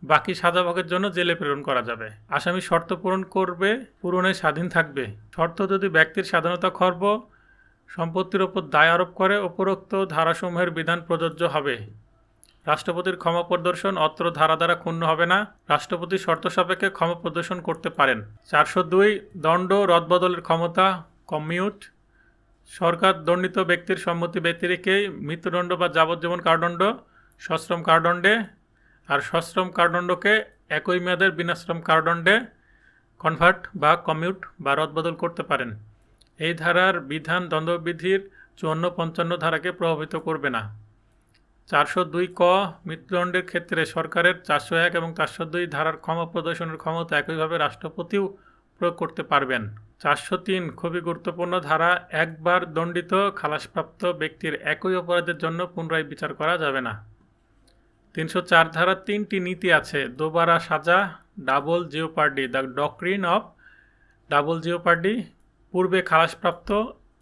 বাকি সাজা ভোগের জন্য জেলে প্রেরণ করা যাবে। আসামি শর্ত পূরণ করবে, পূরণে স্বাধীন থাকবে। শর্ত যদি ব্যক্তির স্বাধীনতা খর্ব, সম্পত্তির ওপর দায় আরোপ করে, উপরোক্ত ধারাসমূহের বিধান প্রযোজ্য হবে। রাষ্ট্রপতির ক্ষমা প্রদর্শন অত্র ধারা দ্বারা ক্ষুণ্ণ হবে না। রাষ্ট্রপতি শর্ত সাপেক্ষে ক্ষমা প্রদর্শন করতে পারেন। 402 দণ্ড রদবদলের ক্ষমতা কমিউট সরকার দণ্ডিত ব্যক্তির সম্মতি ব্যতিরেকেই মৃত্যুদণ্ড বা যাবজ্জীবন কারাদণ্ড সশ্রম কারাদণ্ডে আর সশ্রম কারাদণ্ডকে একই মেয়াদের বিনাশ্রম কারাদণ্ডে কনভার্ট বা কমিউট বা রদবদল করতে পারেন। এই ধারার বিধান দণ্ডবিধির 54-55 ধারাকে প্রভাবিত করবে না। 402 ক মৃত্যুদণ্ডের ক্ষেত্রে সরকারের 401 এবং 402 ধারার ক্ষমা প্রদর্শনের ক্ষমতা একইভাবে রাষ্ট্রপতিও প্রয়োগ করতে পারবেন। 403 খুবই গুরুত্বপূর্ণ ধারা, একবার দণ্ডিত খালাসপ্রাপ্ত ব্যক্তির একই অপরাধের জন্য পুনরায় বিচার করা যাবে না। 304 ধারার 3টি নীতি আছে। দোবারা সাজা, double jeopardy, the doctrine of double jeopardy, পূর্বে খালাসপ্রাপ্ত,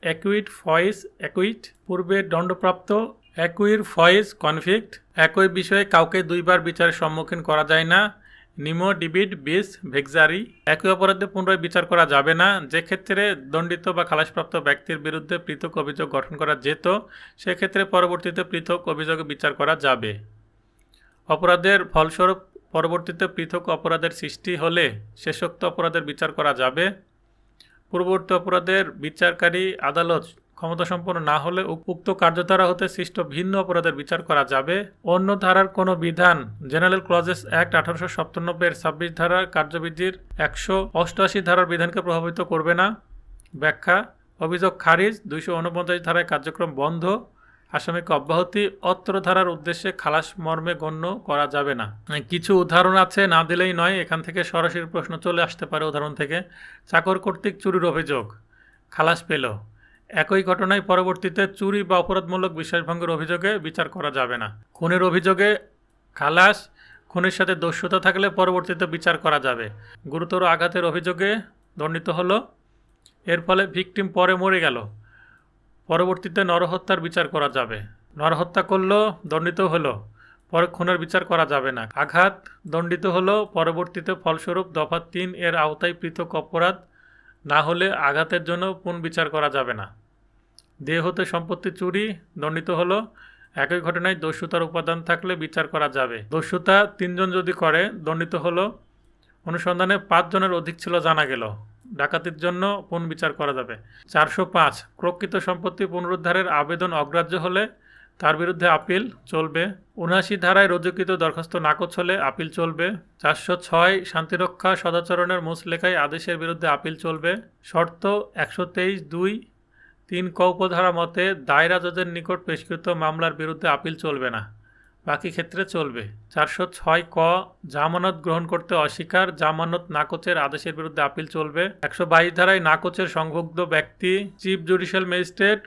অ্যাকুইট ফয়েস অ্যাকুইট, পূর্বে দণ্ডপ্রাপ্ত, অ্যাকুইর ফয়েস কনভিক্ট, একই বিষয়ে কাউকে দুইবার বিচারের সম্মুখীন করা যায় না, নিমো ডিবিট বিস ভেক্সারি, একই অপরাধে পুনরায় বিচার করা যাবে না। যে ক্ষেত্রে দণ্ডিত বা খালাসপ্রাপ্ত ব্যক্তির বিরুদ্ধে পৃথক অভিযোগ গঠন করা যেত, সেক্ষেত্রে পরবর্তীতে পৃথক অভিযোগে বিচার করা যাবে। অপরাধের ফলস্বরূপ পরবর্তীতে পৃথক অপরাধের সৃষ্টি হলে শেষোক্ত অপরাধের বিচার করা যাবে। পূর্ববর্তী অপরাধের বিচারকারী আদালত ক্ষমতাসম্পন্ন না হলে উক্ত কার্যধারা হতে সৃষ্ট ভিন্ন অপরাধের বিচার করা যাবে। অন্য ধারার কোনো বিধান জেনারেল ক্লজেস অ্যাক্ট 1897 এর 26 ধারার কার্যবিধির 188 ধারার বিধানকে প্রভাবিত করবে না। ব্যাখ্যা: অভিযোগ খারিজ, 249 ধারায় কার্যক্রম বন্ধ, আসামিকে অব্যাহতি অত্র ধারার উদ্দেশ্যে খালাস মর্মে গণ্য করা যাবে না। কিছু উদাহরণ আছে, না দিলেই নয়, এখান থেকে সরাসরি প্রশ্ন চলে আসতে পারে উদাহরণ থেকে। চাকর কর্তৃক চুরির অভিযোগ, খালাস পেল, একই ঘটনায় পরবর্তীতে চুরি বা অপরাধমূলক বিশ্বাসভঙ্গের অভিযোগে বিচার করা যাবে না। খুনের অভিযোগে খালাস, খুনের সাথে দস্যুতা থাকলে পরবর্তীতে বিচার করা যাবে। গুরুতর আঘাতের অভিযোগে দণ্ডিত হলো, এর ফলে ভিকটিম পরে মরে গেল, পরবর্তীতে নরহত্যার বিচার করা যাবে। নরহত্যা করলো, দণ্ডিত হলো, পরে খুনের বিচার করা যাবে না। আঘাত, দণ্ডিত হলো, পরবর্তীতে ফলস্বরূপ দফা 3 এর আওতায় পৃথক অপরাধ না হলে আঘাতের জন্য পুনর্বিচার করা যাবে না। দেহ হতে সম্পত্তি চুরি, দণ্ডিত হলো, একই ঘটনায় দস্যুতার উপাদান থাকলে বিচার করা যাবে। দস্যুতা 3 জন যদি করে, দণ্ডিত হলো, অনুসন্ধানে 5 জনের অধিক ছিল জানা গেল, ডাকাতির জন্য পুনর্বিচার করা যাবে। 405 প্রকৃত সম্পত্তি পুনরুদ্ধারের আবেদন অগ্রাহ্য হলে তার বিরুদ্ধে আপিল চলবে। 79 ধারায় রুজুকৃত দরখাস্ত নাকচ হলে আপিল চলবে। 406 শান্তিরক্ষা সদাচরণের মুচলেখায় আদেশের বিরুদ্ধে আপিল চলবে। শর্ত 123(2)(3) ক উপধারা মতে দায়রা জজের নিকট পেশকৃত মামলার বিরুদ্ধে আপিল চলবে না, বাকি ক্ষেত্রে চলবে। 406 ক জামানত গ্রহণ করতে অস্বীকার, জামানত নাকচের আদেশের বিরুদ্ধে আপিল চলবে। 122 ধারায় নাকচের সংযুক্ত ব্যক্তি chief judicial magistrate,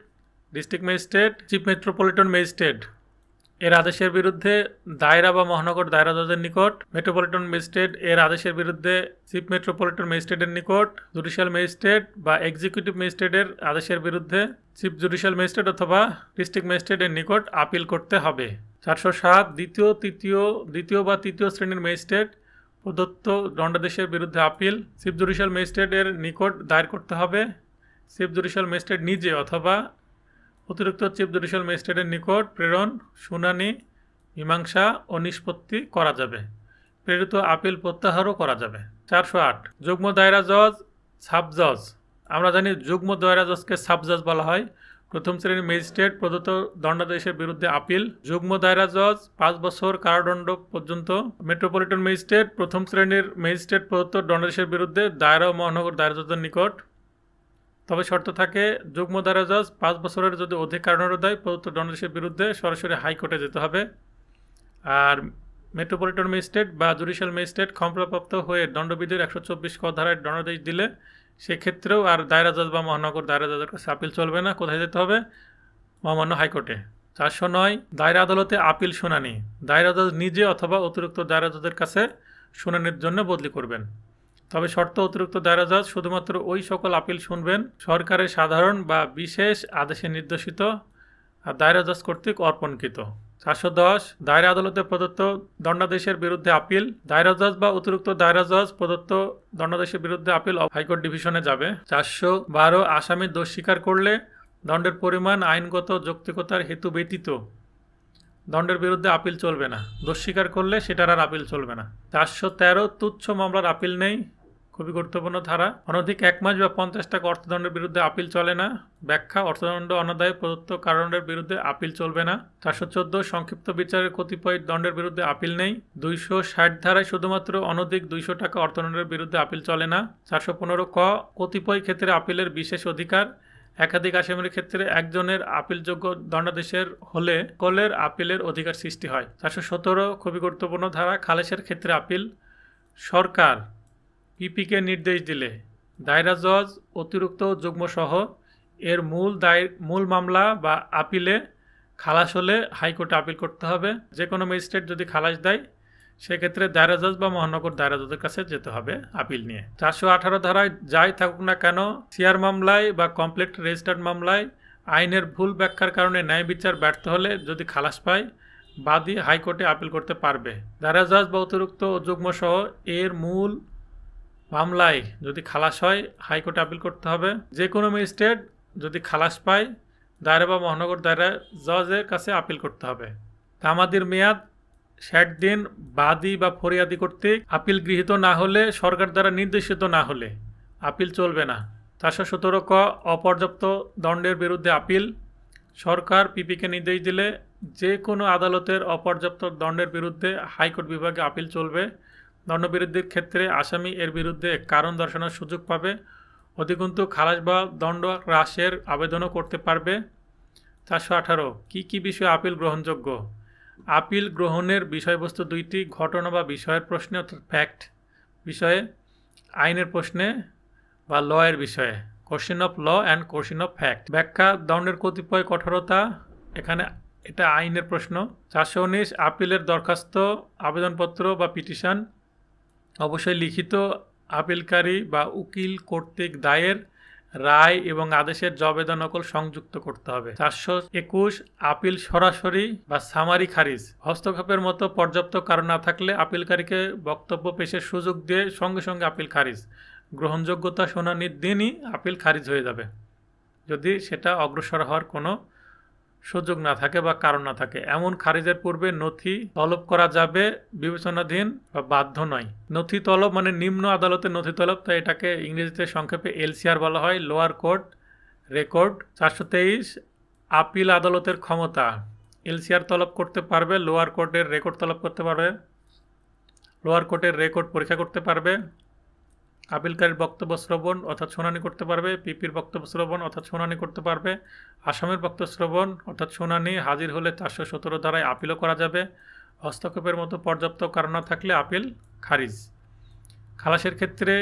district magistrate, chief metropolitan magistrate এর আদেশের বিরুদ্ধে দায়রা বা মহানগর দায়রা জজের নিকট, মেট্রোপলিটন ম্যাজিস্ট্রেট এর আদেশের বিরুদ্ধে চিফ মেট্রোপলিটন ম্যাজিস্ট্রেটের নিকট, জুডিশিয়াল ম্যাজিস্ট্রেট বা এক্সিকিউটিভ ম্যাজিস্ট্রেটের আদেশের বিরুদ্ধে চিফ জুডিশিয়াল ম্যাজিস্ট্রেট অথবা ডিস্ট্রিক্ট ম্যাজিস্ট্রেটের নিকট আপিল করতে হবে। 407 দ্বিতীয় বা তৃতীয় শ্রেণীর ম্যাজিস্ট্রেট প্রদত্ত দণ্ডাদেশের বিরুদ্ধে আপিল চিফ জুডিশিয়াল ম্যাজিস্ট্রেটের নিকট দায়ের করতে হবে। চিফ জুডিশিয়াল ম্যাজিস্ট্রেট নিজে অথবা অতিরিক্ত চিফ জুডিশিয়াল ম্যাজিস্ট্রেটের নিকট প্রেরণ, শুনানি, মীমাংসা ও নিষ্পত্তি করা যাবে। প্রেরিত আপিল প্রত্যাহারও করা যাবে। 408 যুগ্ম দায়রা জজ, সাব জজ। আমরা জানি যুগ্ম দায়রা জজকে সাব জজ বলা হয়। প্রথম শ্রেণীর ম্যাজিস্ট্রেট প্রদত্ত দণ্ডাদেশের বিরুদ্ধে আপিল। যুগ্ম দায়রা জজ 5 বছর কারাদণ্ড পর্যন্ত। মেট্রোপলিটন ম্যাজিস্ট্রেট প্রথম শ্রেণীর ম্যাজিস্ট্রেট প্রদত্ত দণ্ডাদেশের বিরুদ্ধে দায়রা ও মহানগর দায়রা জজের নিকট। তবে শর্ত থাকে, যুগ্ম দায়রা জজ 5 বছরের যদি অধিক কারাদণ্ড দেয় প্রদত্ত দণ্ডাদেশের বিরুদ্ধে সরাসরি হাইকোর্টে যেতে হবে। আর মেট্রোপলিটন ম্যাজিস্ট্রেট বা জুডিশিয়াল ম্যাজিস্ট্রেট ক্ষমতাপ্রাপ্ত হয়ে দণ্ডবিধির 124 ক ধারায় দণ্ডাদেশ দিলে সেক্ষেত্রেও আর দায়রা জজ বা মহানগর দায়রা জজের কাছে আপিল চলবে না। কোথায় যেতে হবে? মহামান্য হাইকোর্টে। 409 দায়রা আদালতে আপিল শুনানি। দায়রা জজ নিজে অথবা অতিরিক্ত দায়রা জজের কাছে শুনানির জন্য বদলি করবেন। তবে শর্ত, অতিরিক্ত দায়রা জজ শুধুমাত্র ওই সকল আপিল শুনবেন সরকারের সাধারণ বা বিশেষ আদেশে নির্দেশিত আর দায়রা জজ কর্তৃক অর্পণকৃত। 410 দায়রা আদালতে প্রদত্ত দণ্ডাদেশের বিরুদ্ধে আপিল। দায়রা জজ বা অতিরিক্ত দায়রা জজ প্রদত্ত দণ্ডাদেশের বিরুদ্ধে আপিল হাইকোর্ট ডিভিশনে যাবে। 412 আসামি দোষ স্বীকার করলে দণ্ডের পরিমাণ আইনগত যৌক্তিকতার হেতু ব্যতীত দণ্ডের বিরুদ্ধে আপিল চলবে না। দোষ স্বীকার করলে সেটার আর আপিল চলবে না। 413 তুচ্ছ মামলার আপিল নেই। খুবই গুরুত্বপূর্ণ ধারা। অনধিক 1 মাস বা 50 টাকা অর্থদণ্ডের বিরুদ্ধে আপিল চলে না। ব্যাখ্যা: অর্থদণ্ড অনাদায়ে প্রদত্ত কারণের বিরুদ্ধে আপিল চলবে না। 414 সংক্ষিপ্ত বিচারের কতিপয় দণ্ডের বিরুদ্ধে আপিল নেই। 260 ধারায় শুধুমাত্র অনধিক 200 টাকা অর্থদণ্ডের বিরুদ্ধে আপিল চলে না। 415 ক কতিপয় ক্ষেত্রে আপিলের বিশেষ অধিকার: একাধিক আসামির ক্ষেত্রে একজনের আপিলযোগ্য দণ্ডাদেশের হলে সকলের আপিলের অধিকার সৃষ্টি হয়। 417 খুবই গুরুত্বপূর্ণ ধারা, খালাসের ক্ষেত্রে আপিল। সরকার পিপিকে নির্দেশ দিলে দায়রা জজ অতিরিক্ত যুগ্মসহ এর মূল মামলা বা আপিলে খালাস হলে হাইকোর্টে আপিল করতে হবে। যে কোনো ম্যাজিস্ট্রেট যদি খালাস দেয় সেক্ষেত্রে দায়রা জজ বা মহানগর দায়রা জজের কাছে যেতে হবে আপিল নিয়ে। 418 ধারায় যাই থাকুক না কেন, সিআর মামলায় বা কমপ্লিট রেজিস্টার্ড মামলায় আইনের ভুল ব্যাখ্যার কারণে ন্যায় বিচার ব্যর্থ হলে যদি খালাস পায়, বাদী হাইকোর্টে আপিল করতে পারবে। দায়রা জজ বা অতিরিক্ত যুগ্মসহ এর মূল মামলায় যদি খালাস হয় হাইকোর্টে আপিল করতে হবে। যে কোনো ম্যাজিস্ট্রেট যদি খালাস পায় দায়রা বা মহানগর দায়রা জজের কাছে আপিল করতে হবে। তামাদির মেয়াদ 60 দিন বাদী বা ফরিয়াদি কর্তৃক আপিল গৃহীত না হলে, সরকার দ্বারা নির্দেশিত না হলে আপিল চলবে না। 417 ক অপর্যাপ্ত দণ্ডের বিরুদ্ধে আপিল। সরকার পিপিকে নির্দেশ দিলে যে কোনো আদালতের অপর্যাপ্ত দণ্ডের বিরুদ্ধে হাইকোর্ট বিভাগে আপিল চলবে। দণ্ডবৃদ্ধির ক্ষেত্রে আসামি এর বিরুদ্ধে কারণ দর্শানোর সুযোগ পাবে। অধিকন্তু খালাস বা দণ্ড হ্রাসের আবেদনও করতে পারবে। 418 কি বিষয়ে আপিল গ্রহণযোগ্য? আপিল গ্রহণের বিষয়বস্তু দুইটি: ঘটনা বা বিষয়ের প্রশ্নে অর্থাৎ ফ্যাক্ট বিষয়ে, আইনের প্রশ্নে বা ল এর বিষয়ে, question of law and question of fact. ব্যাখ্যা: দণ্ডের কতিপয় কঠোরতা, এখানে এটা আইনের প্রশ্ন। 419 আপিলের দরখাস্ত, আবেদনপত্র বা পিটিশন অবশ্যই লিখিত আপিলকারী বা উকিল কর্তৃক দায়ের, রায় এবং আদেশের জবেদা নকল সংযুক্ত করতে হবে। 421 আপিল সরাসরি বা সামারি খারিজ। হস্তক্ষেপের মতো পর্যাপ্ত কারণ না থাকলে আপিলকারীকে বক্তব্য পেশের সুযোগ দিয়ে সঙ্গে সঙ্গে আপিল খারিজ। গ্রহণযোগ্যতা শুনানির দিনই আপিল খারিজ হয়ে যাবে যদি সেটা অগ্রসর হওয়ার কোনো সুযোগ না থাকে বা কারণ না থাকে। এমন খারিজের পূর্বে নথি তলব করা যাবে, বিবেচনাধীন বা বাধ্য নয়। নথি তলব মানে নিম্ন আদালতের নথি তলব, তাই এটাকে ইংরেজিতে সংক্ষেপে এলসিআর বলা হয়, লোয়ার কোর্ট রেকর্ড। 423 আপিল আদালতের ক্ষমতা। এলসিআর তলব করতে পারবে, লোয়ার কোর্টের রেকর্ড তলব করতে পারবে, লোয়ার কোর্টের রেকর্ড পরীক্ষা করতে পারবে, আপিলকারীর বক্তব্য শ্রবণ অর্থাৎ শুনানি করতে পারবে, পিপির বক্তব্য শ্রবণ অর্থাৎ শুনানি করতে পারবে, আসামির বক্তব্য শ্রবণ অর্থাৎ শুনানি, হাজির হলে 417 ধারায় আপিলও করা যাবে। হস্তক্ষেপের মতো পর্যাপ্ত কারণ না থাকলে আপিল খারিজ। খালাসের ক্ষেত্রে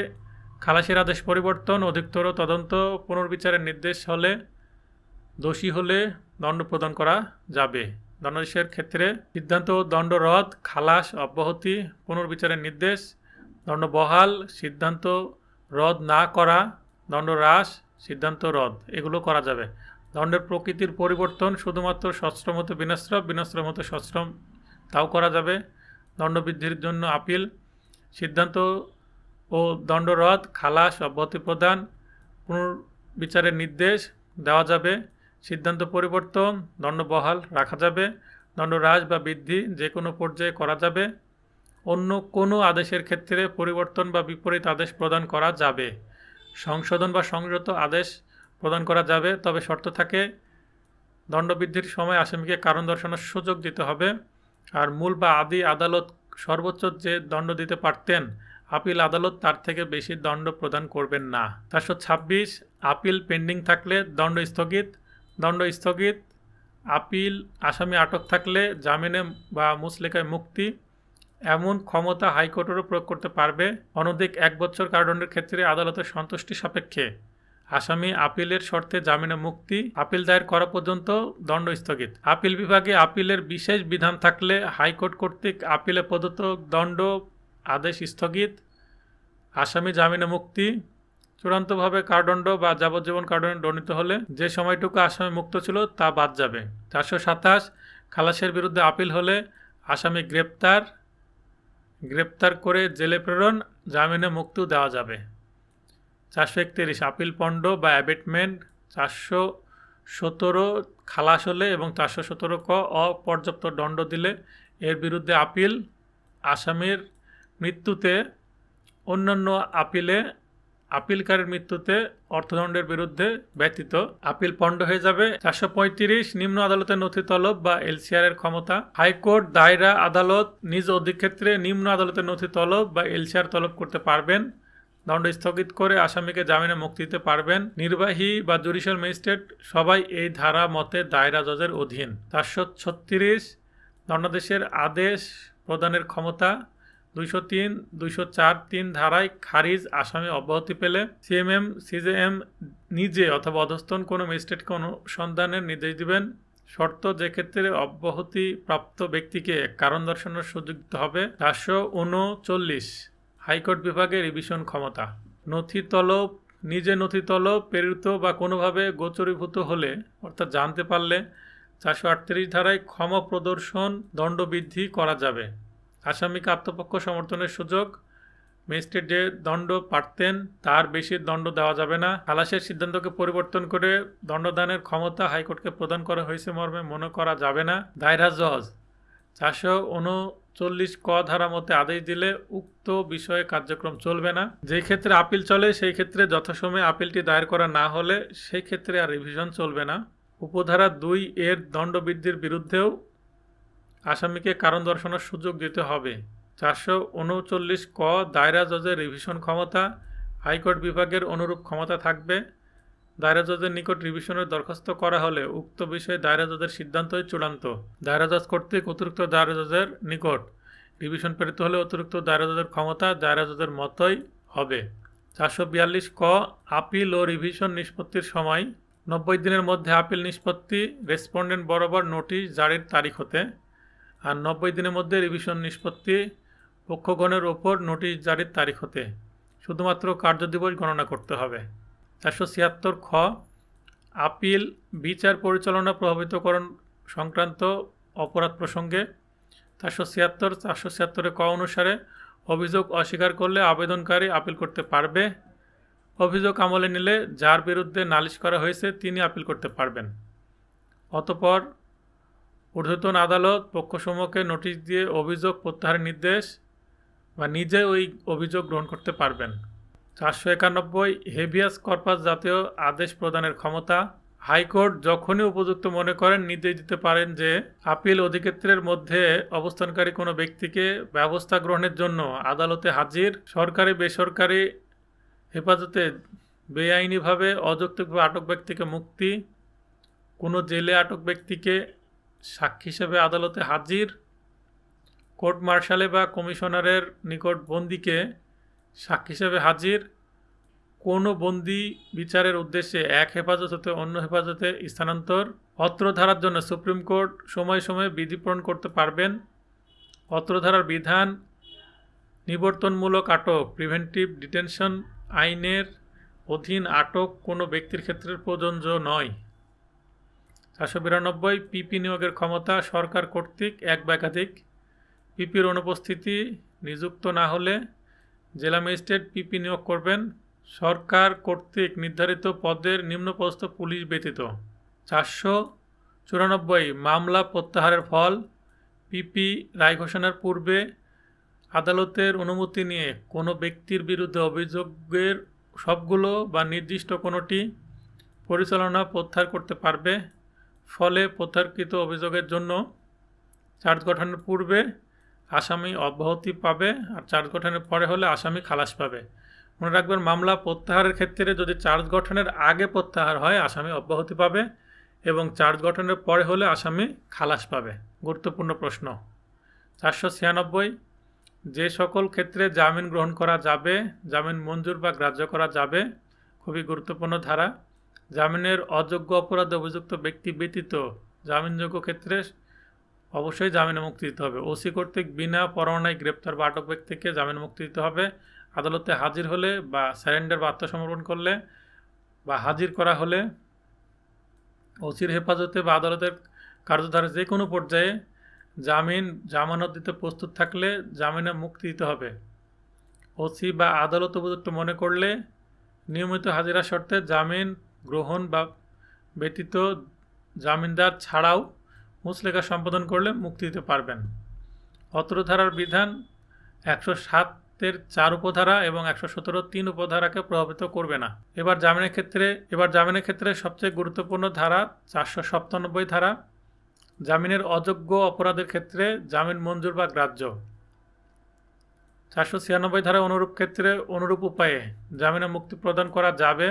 খালাসের আদেশ পরিবর্তন, অধিকতর তদন্ত, পুনর্বিচারের নির্দেশ হলে, দোষী হলে দণ্ড প্রদান করা যাবে। দণ্ডাদেশের ক্ষেত্রে সিদ্ধান্ত দণ্ড রদ, খালাস, অব্যাহতি, পুনর্বিচারের নির্দেশ, দণ্ড বহাল, সিদ্ধান্ত রদ না করা, দণ্ড হ্রাস, সিদ্ধান্ত রদ, এগুলো করা যাবে। দণ্ডের প্রকৃতির পরিবর্তন শুধুমাত্র সশ্রম হতে বিনাশ্রম, বিনাশ্রম হতে সশ্রম, তাও করা যাবে। দণ্ড বৃদ্ধির জন্য আপিল, সিদ্ধান্ত ও দণ্ড রদ, খালাস, অব্যাহতি প্রদান, পুনর্বিচারের নির্দেশ দেওয়া যাবে। সিদ্ধান্ত পরিবর্তন, দণ্ড বহাল রাখা যাবে। দণ্ড হ্রাস বা বৃদ্ধি যে কোনো পর্যায়ে করা যাবে। অন্য কোনো আদেশের ক্ষেত্রে পরিবর্তন বা বিপরীত আদেশ প্রদান করা যাবে। সংশোধন বা সংযত আদেশ প্রদান করা যাবে, তবে শর্ত থাকে দণ্ডবৃদ্ধির সময় আসামিকে কারণ দর্শানোর সুযোগ দিতে হবে। আর মূল বা আদি আদালত সর্বোচ্চ যে দণ্ড দিতে পারতেন, আপিল আদালত তার থেকে বেশি দণ্ড প্রদান করবেন না। 426 আপিল পেন্ডিং থাকলে দণ্ড স্থগিত। দণ্ড স্থগিত আপিল আসামি আটক থাকলে জামিনে বা মুচলেকায় মুক্তি, এমন ক্ষমতা হাইকোর্টেরও প্রয়োগ করতে পারবে। অনধিক 1 বছর কারাদণ্ডের ক্ষেত্রে আদালতের সন্তুষ্টি সাপেক্ষে আসামি আপিলের শর্তে জামিনে মুক্তি, আপিল দায়ের করা পর্যন্ত দণ্ড স্থগিত। আপিল বিভাগে আপিলের বিশেষ বিধান থাকলে হাইকোর্ট কর্তৃক আপিলে প্রদত্ত দণ্ড আদেশ স্থগিত, আসামি জামিনে মুক্তি। চূড়ান্তভাবে কারাদণ্ড বা যাবজ্জীবন কারাদণ্ডে দণ্ডিত হলে যে সময়টুকু আসামি মুক্ত ছিল তা বাদ যাবে। 427 খালাসের বিরুদ্ধে আপিল হলে আসামি গ্রেপ্তার করে জেলে প্রেরণ, জামিনে মুক্তিও দেওয়া যাবে। 431 আপিল পণ্ড বা অ্যাবেটমেন্ট। 417 খালাস হলে এবং 417 ক অপর্যাপ্ত দণ্ড দিলে এর বিরুদ্ধে আপিল, আসামির মৃত্যুতে অন্যান্য আপিলকারীর মৃত্যুতে অর্থদণ্ডের বিরুদ্ধে ব্যতীত আপিল পণ্ড হয়ে যাবে। 435 নিম্ন আদালতের নথি তলব বা এলসিআর এর ক্ষমতা। হাইকোর্ট, দায়রা আদালত নিজ অধিক্ষেত্রে নিম্ন আদালতের নথি তলব বা এলসিআর তলব করতে পারবেন। দণ্ড স্থগিত করে আসামিকে জামিনে মুক্তি দিতে পারবেন। নির্বাহী বা জুডিশিয়াল ম্যাজিস্ট্রেট সবাই এই ধারা মতে দায়রা জজের অধীন। 436 দণ্ডাদেশের আদেশ প্রদানের ক্ষমতা। 203, 204, 3 ধারায় খারিজ আসামি অব্যাহতি পেলে সিজেএম নিজে অথবা অধস্তন কোনো ম্যাজিস্ট্রেটকে অনুসন্ধানের নির্দেশ দিবেন। শর্ত: যে ক্ষেত্রে অব্যাহতি প্রাপ্ত ব্যক্তিকে কারণ দর্শানোর সুযোগ দিতে হবে। 439 হাইকোর্ট বিভাগে রিভিশন ক্ষমতা। নথি তলব: নিজে নথি তলব, প্রেরিত বা কোনোভাবে গোচরীভূত হলে অর্থাৎ জানতে পারলে 438 ধারায় ক্ষমা প্রদর্শন দণ্ডবৃদ্ধি করা যাবে। আসামিকে আত্মপক্ষ সমর্থনের সুযোগ: ম্যাজিস্ট্রেট যে দণ্ড পারতেন তার বেশি দণ্ড দেওয়া যাবে না। খালাসের সিদ্ধান্তকে পরিবর্তন করে দণ্ডদানের ক্ষমতা হাইকোর্টকে প্রদান করা হয়েছে মর্মে মনে করা যাবে না। দায়রা জজ 439 ক ধারা মতে আদেশ দিলে উক্ত বিষয়ে কার্যক্রম চলবে না। যেই ক্ষেত্রে আপিল চলে সেই ক্ষেত্রে যথাসময়ে আপিলটি দায়ের করা না হলে সেই ক্ষেত্রে আর রিভিশন চলবে না। উপধারা 2 এর দণ্ডবৃদ্ধির বিরুদ্ধেও আসামিকে কারণ দর্শানোর সুযোগ দিতে হবে। 439 ক দায়রা জজের রিভিশন ক্ষমতা। হাইকোর্ট বিভাগের অনুরূপ ক্ষমতা থাকবে। দায়রা জজের নিকট রিভিশনের দরখাস্ত করা হলে উক্ত বিষয়ে দায়রা জজের সিদ্ধান্তই চূড়ান্ত। দায়রা জজ কর্তৃক অতিরিক্ত দায়রা জজের নিকট রিভিশন প্রেরিত হলে অতিরিক্ত দায়রা জজের ক্ষমতা দায়রা জজের মতোই হবে। 442 ক আপিল ও রিভিশন নিষ্পত্তির সময় 90 দিনের মধ্যে আপিল নিষ্পত্তি রেসপন্ডেন্ট বরাবর নোটিশ জারির তারিখ হতে, আর 90 দিনের মধ্যে রিভিশন নিষ্পত্তি পক্ষগণের ওপর নোটিশ জারির তারিখ হতে। শুধুমাত্র কার্যদিবস গণনা করতে হবে। 476 খ আপিল বিচার পরিচালনা প্রভাবিতকরণ সংক্রান্ত অপরাধ প্রসঙ্গে। 476 ক অনুসারে অভিযোগ অস্বীকার করলে আবেদনকারী আপিল করতে পারবে। অভিযোগ আমলে নিলে যার বিরুদ্ধে নালিশ করা হয়েছে তিনি আপিল করতে পারবেন। অতঃপর ঊর্ধ্বতন আদালত পক্ষসমূহকে নোটিশ দিয়ে অভিযোগ প্রত্যাহারের নির্দেশ বা নিজে ওই অভিযোগ গ্রহণ করতে পারবেন। 491 হেভিয়াস কর্পাস জাতীয় আদেশ প্রদানের ক্ষমতা। হাইকোর্ট যখনই উপযুক্ত মনে করেন নির্দেশ দিতে পারেন যে আপিল অধিক্ষেত্রের মধ্যে অবস্থানকারী কোনো ব্যক্তিকে ব্যবস্থা গ্রহণের জন্য আদালতে হাজির, সরকারি বেসরকারি হেফাজতে বেআইনিভাবে অযৌক্তিকভাবে আটক ব্যক্তিকে মুক্তি, কোনো জেলে আটক ব্যক্তিকে সাক্ষী হিসেবে আদালতে হাজির, কোর্ট মার্শালে বা কমিশনারের নিকট বন্দীকে সাক্ষী হিসেবে হাজির, কোনো বন্দী বিচারের উদ্দেশ্যে এক হেফাজত হতে অন্য হেফাজতে স্থানান্তর। অত্র ধারার জন্য সুপ্রিম কোর্ট সময়ে সময়ে বিধি প্রণয়ন করতে পারবেন। অত্র ধারার বিধান নিবর্তনমূলক আটক প্রিভেন্টিভ ডিটেনশন আইনের অধীন আটক কোনো ব্যক্তির ক্ষেত্রে প্রযোজ্য নয়। 492 পিপি নিয়োগের ক্ষমতা। সরকার কর্তৃক এক বা একাধিক পিপির অনুপস্থিতি নিযুক্ত না হলে জেলা ম্যাজিস্ট্রেট পিপি নিয়োগ করবেন, সরকার কর্তৃক নির্ধারিত পদের নিম্নপদস্থ পুলিশ ব্যতীত। 494 মামলা প্রত্যাহারের ফল। পিপি রায় ঘোষণার পূর্বে আদালতের অনুমতি নিয়ে কোনো ব্যক্তির বিরুদ্ধে অভিযোগের সবগুলো বা নির্দিষ্ট কোনোটি পরিচালনা প্রত্যাহার করতে পারবে। ফলে প্রত্যাহারকৃত অভিযোগের জন্য চার্জ গঠনের পূর্বে আসামি অব্যাহতি পাবে, আর চার্জ গঠনের পরে হলে আসামি খালাস পাবে। মনে রাখবেন, মামলা প্রত্যাহারের ক্ষেত্রে যদি চার্জ গঠনের আগে প্রত্যাহার হয় আসামি অব্যাহতি পাবে এবং চার্জ গঠনের পরে হলে আসামি খালাস পাবে। গুরুত্বপূর্ণ প্রশ্ন। 496 যে সকল ক্ষেত্রে জামিন গ্রহণ করা যাবে, জামিন মঞ্জুর বা গ্রাহ্য করা যাবে। খুবই গুরুত্বপূর্ণ ধারা। জামিনের অযোগ্য অপরাধে অভিযুক্ত ব্যক্তি ব্যতীত জামিনযোগ্য ক্ষেত্রে অবশ্যই জামিনে মুক্তি দিতে হবে। ওসি কর্তৃক বিনা পরোয়ানায় গ্রেপ্তার বা আটক ব্যক্তিকে জামিন মুক্তি দিতে হবে। আদালতে হাজির হলে বা স্যারেন্ডার বা আত্মসমর্পণ করলে বা হাজির করা হলে ওসির হেফাজতে বা আদালতের কার্যধারা যে কোনো পর্যায়ে জামানত দিতে প্রস্তুত থাকলে জামিনে মুক্তি দিতে হবে। ওসি বা আদালত উপযুক্ত মনে করলে নিয়মিত হাজিরা শর্তে জামিন গ্রহণ বা ব্যতীত জামিনদার ছাড়াও মুচলেখা সম্পাদন করলে মুক্তি দিতে পারবেন। অত্র ধারার বিধান 107 4 উপধারা এবং 117(3) উপধারাকে প্রভাবিত করবে না। এবার জামিনের ক্ষেত্রে সবচেয়ে গুরুত্বপূর্ণ ধারা 497 ধারা। জামিনের অযোগ্য অপরাধের ক্ষেত্রে জামিন মঞ্জুর বা গ্রাহ্য। 496 ধারা অনুরূপ ক্ষেত্রে অনুরূপ উপায়ে জামিনে মুক্তি প্রদান করা যাবে।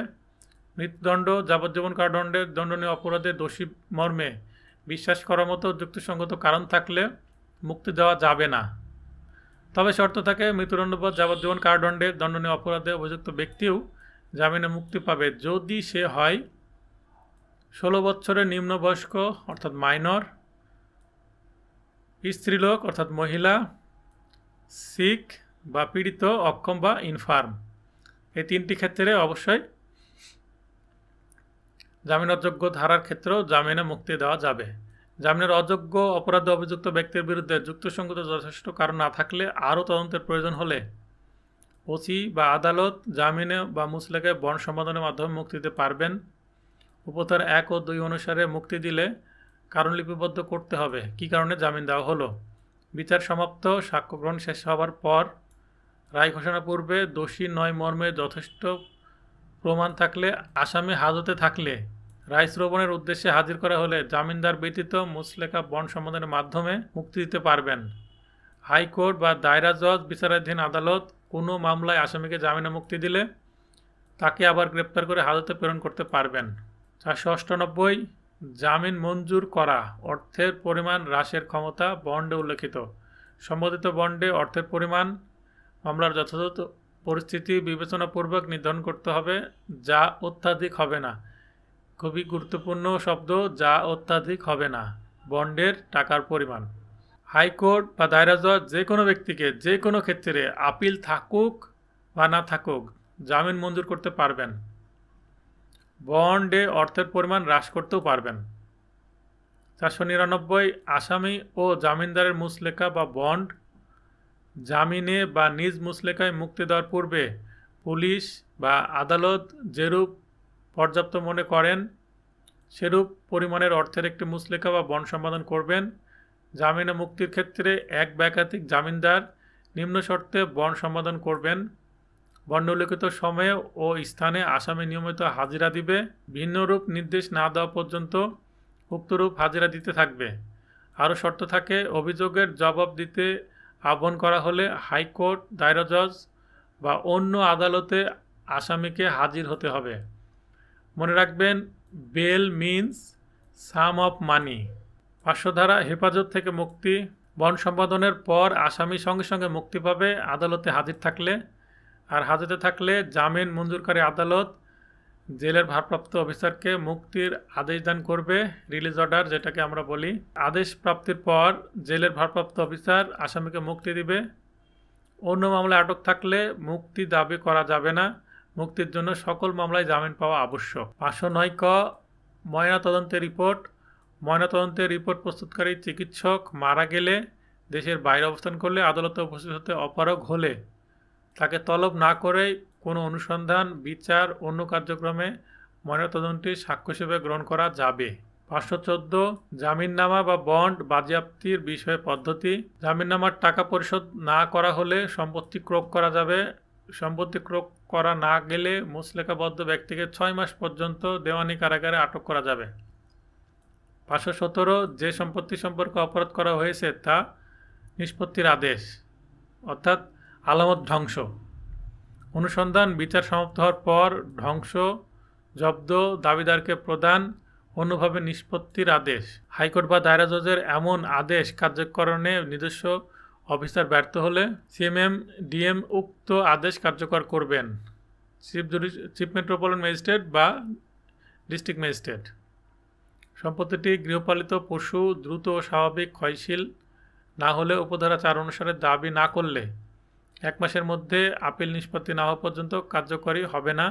মৃত্যুদণ্ড, যাবজ্জীবন কারাদণ্ডের দণ্ডনীয় অপরাধে দোষী মর্মে বিশ্বাস করার মতো যুক্তিসঙ্গত কারণ থাকলে মুক্তি দেওয়া যাবে না। তবে শর্ত থাকে, মৃত্যুদণ্ড বা যাবজ্জীবন কারাদণ্ডের দণ্ডনীয় অপরাধে অভিযুক্ত ব্যক্তিও জামিনে মুক্তি পাবে যদি সে হয় 16 বছরের নিম্নবয়স্ক অর্থাৎ মাইনর, স্ত্রীলোক অর্থাৎ মহিলা, সিক বা পীড়িত, অক্ষম বা ইনফার্ম। এই 3টি ক্ষেত্রে অবশ্যই জামিন অযোগ্য ধারার ক্ষেত্রেও জামিনে মুক্তি দেওয়া যাবে। জামিনের অযোগ্য অপরাধে অভিযুক্ত ব্যক্তির বিরুদ্ধে যুক্তিসঙ্গত যথেষ্ট কারণ না থাকলে আরও তদন্তের প্রয়োজন হলে ওসি বা আদালত জামিনে বা মুচলেকায় বন্ড সম্পাদনের মাধ্যমে মুক্তি দিতে পারবেন। উপধারা 1 ও 2 অনুসারে মুক্তি দিলে কারণ লিপিবদ্ধ করতে হবে কী কারণে জামিন দেওয়া হলো। বিচার সমাপ্ত, সাক্ষ্য গ্রহণ শেষ হওয়ার পর রায় ঘোষণা পূর্বে দোষী নয় মর্মে যথেষ্ট প্রমাণ থাকলে, আসামি হাজতে থাকলে, রায় শ্রবণের উদ্দেশ্যে হাজির করা হলে জামিনদার ব্যতীত মুচলেকা বন্ড সম্পাদনের মাধ্যমে মুক্তি দিতে পারবেন। হাইকোর্ট বা দায়রা জজ বিচারাধীন আদালত কোনো মামলায় আসামিকে জামিনে মুক্তি দিলে তাকে আবার গ্রেপ্তার করে হাজতে প্রেরণ করতে পারবেন। 498 জামিন মঞ্জুর করা অর্থের পরিমাণ হ্রাসের ক্ষমতা বন্ডে উল্লেখিত। সম্বোধিত বন্ডে অর্থের পরিমাণ মামলার যথাযথ পরিস্থিতি বিবেচনাপূর্বক নির্ধারণ করতে হবে, যা অত্যাধিক হবে না। খুবই গুরুত্বপূর্ণ শব্দ, যা অত্যাধিক হবে না। বন্ডের টাকার পরিমাণ। হাইকোর্ট বা দায়রা জজ যে কোনো ব্যক্তিকে যে কোনো ক্ষেত্রে আপিল থাকুক বা না থাকুক জামিন মঞ্জুর করতে পারবেন। বন্ডে অর্থের পরিমাণ হ্রাস করতেও পারবেন। 499 আসামি ও জামিনদারের মুচলেকা বা বন্ড জামিনে বা নিজ মুচলেকায় মুক্তি দেওয়ার পূর্বে পুলিশ বা আদালত যেরূপ পর্যাপ্ত মনে করেন সেরূপ পরিমাণের অর্থের একটি মুচলেকা বা বন্ড সম্পাদন করবেন। জামিনে মুক্তির ক্ষেত্রে এক বা একাধিক জামিনদার নিম্ন শর্তে বন্ড সম্পাদন করবেন। বন্ড উল্লিখিত সময়ে ও স্থানে আসামি নিয়মিত হাজিরা দিবে। ভিন্নরূপ নির্দেশ না দেওয়া পর্যন্ত উক্তরূপ হাজিরা দিতে থাকবে। আরও শর্ত থাকে, অভিযোগের জবাব দিতে আহ্বান করা হলে হাইকোর্ট, দায়রা জজ বা অন্য আদালতে আসামিকে হাজির হতে হবে। মনে রাখবেন, bail means sum of money. 500 ধারা হেফাজত থেকে মুক্তি। বন্ড সম্পাদনের পর আসামি সঙ্গে সঙ্গে মুক্তি পাবে আদালতে হাজির থাকলে। আর হাজতে থাকলে জামিন মঞ্জুরকারী আদালত জেলের ভারপ্রাপ্ত অফিসারকে মুক্তির আদেশ দান করবে, রিলিজ অর্ডার যেটাকে আমরা বলি। আদেশ প্রাপ্তির পর জেলের ভারপ্রাপ্ত অফিসার আসামিকে মুক্তি দিবে। অন্য মামলায় আটক থাকলে মুক্তি দাবি করা যাবে না। মুক্তির জন্য সকল মামলায় জামিন পাওয়া আবশ্যক। 509 ক ময়নাতদন্তের রিপোর্ট। ময়নাতদন্তের রিপোর্ট প্রস্তুতকারী চিকিৎসক মারা গেলে, দেশের বাইরে অবস্থান করলে, আদালতে উপস্থিত হতে অপারগ হলে তাকে তলব না করেই কোনো অনুসন্ধান, বিচার, অন্য কার্যক্রমে ময়নাতদন্তটি সাক্ষ্য হিসেবে গ্রহণ করা যাবে। 514 জামিননামা বা বন্ড বাজেয়াপ্তির বিষয়ে পদ্ধতি। জামিননামার টাকা পরিশোধ না করা হলে সম্পত্তি ক্রয় করা যাবে। সম্পত্তি ক্রয় করা না গেলে মুচলেকাবদ্ধ ব্যক্তিকে 6 মাস পর্যন্ত দেওয়ানি কারাগারে আটক করা যাবে। 517 যে সম্পত্তি সম্পর্কে অপরাধ করা হয়েছে তা নিষ্পত্তির আদেশ অর্থাৎ আলামত ধ্বংস। অনুসন্ধান বিচার সমাপ্ত হওয়ার পর ধ্বংস, জব্দ, দাবিদারকে প্রদান, অন্যভাবে নিষ্পত্তির আদেশ। হাইকোর্ট বা দায়রা জজের এমন আদেশ কার্যকরণে নিজস্ব অফিসার ব্যর্থ হলে সিএমএম ডিএম উক্ত আদেশ কার্যকর করবেন। চিফ মেট্রোপলিটন ম্যাজিস্ট্রেট বা ডিস্ট্রিক্ট ম্যাজিস্ট্রেট। সম্পত্তিটি গৃহপালিত পশু দ্রুত ও স্বাভাবিক ক্ষয়শীল না হলে উপধারা 4 অনুসারে দাবি না করলে 1 মাসের মধ্যে আপিল নিষ্পত্তি না হওয়া পর্যন্ত কার্যকরী হবে না।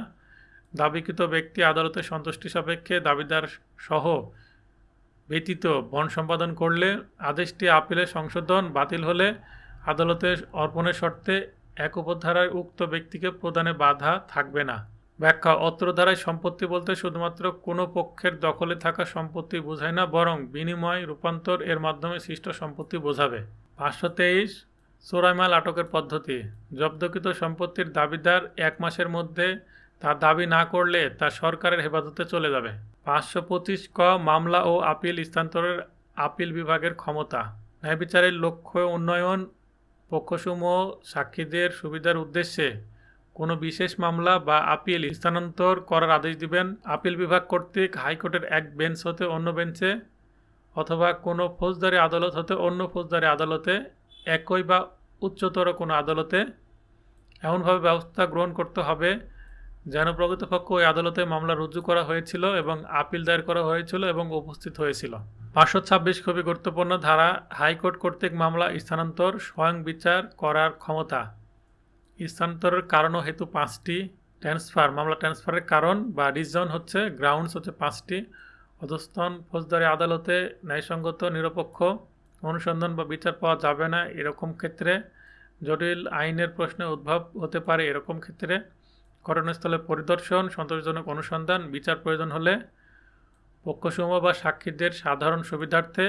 দাবিকৃত ব্যক্তি আদালতের সন্তুষ্টি সাপেক্ষে দাবিদার সহ ব্যতীত বন্ড সম্পাদন করলে আদেশটি আপিলের সংশোধন বাতিল হলে আদালতের অর্পণের শর্তে এক উপধারায় উক্ত ব্যক্তিকে প্রদানে বাধা থাকবে না। ব্যাখ্যা: অত্র ধারায় সম্পত্তি বলতে শুধুমাত্র কোনো পক্ষের দখলে থাকা সম্পত্তি বোঝায় না, বরং বিনিময়, রূপান্তর এর মাধ্যমে সৃষ্ট সম্পত্তি বোঝাবে। 523 চোরাই মাল আটকের পদ্ধতি: জব্দকৃত সম্পত্তির দাবিদার 1 মাসের মধ্যে তার দাবি না করলে তা সরকারের হেফাজতে চলে যাবে। 525 ক মামলা ও আপিল স্থানান্তরের আপিল বিভাগের ক্ষমতা: ন্যায় বিচারের লক্ষ্য উন্নয়ন পক্ষসমূহ সাক্ষীদের সুবিধার উদ্দেশ্যে কোনো বিশেষ মামলা বা আপিল স্থানান্তর করার আদেশ দিবেন। আপিল বিভাগ কর্তৃক হাইকোর্টের এক বেঞ্চ হতে অন্য বেঞ্চে অথবা কোনো ফৌজদারি আদালত হতে অন্য ফৌজদারি আদালতে, একই বা উচ্চতর কোনো আদালতে এমনভাবে ব্যবস্থা গ্রহণ করতে হবে যেন প্রকৃতপক্ষ ওই আদালতে মামলা রুজু করা হয়েছিল এবং আপিল দায়ের করা হয়েছিল এবং উপস্থিত হয়েছিল। 526 খুবই গুরুত্বপূর্ণ ধারা। হাইকোর্ট কর্তৃক মামলা স্থানান্তর স্বয়ং বিচার করার ক্ষমতা। স্থানান্তরের কারণ ও হেতু 5টি। ট্রান্সফার, মামলা ট্রান্সফারের কারণ বা রিজন হচ্ছে, গ্রাউন্ডস হচ্ছে 5টি। অধস্তন ফৌজদারি আদালতে ন্যায়সঙ্গত নিরপেক্ষ অনুসন্ধান বা বিচার পাওয়া যাবে না এরকম ক্ষেত্রে, জটিল আইনের প্রশ্নে উদ্ভব হতে পারে এরকম ক্ষেত্রে, ঘটনাস্থলে পরিদর্শন, সন্তোষজনক অনুসন্ধান, বিচার প্রয়োজন হলে, পক্ষসমূহ বা সাক্ষীদের সাধারণ সুবিধার্থে,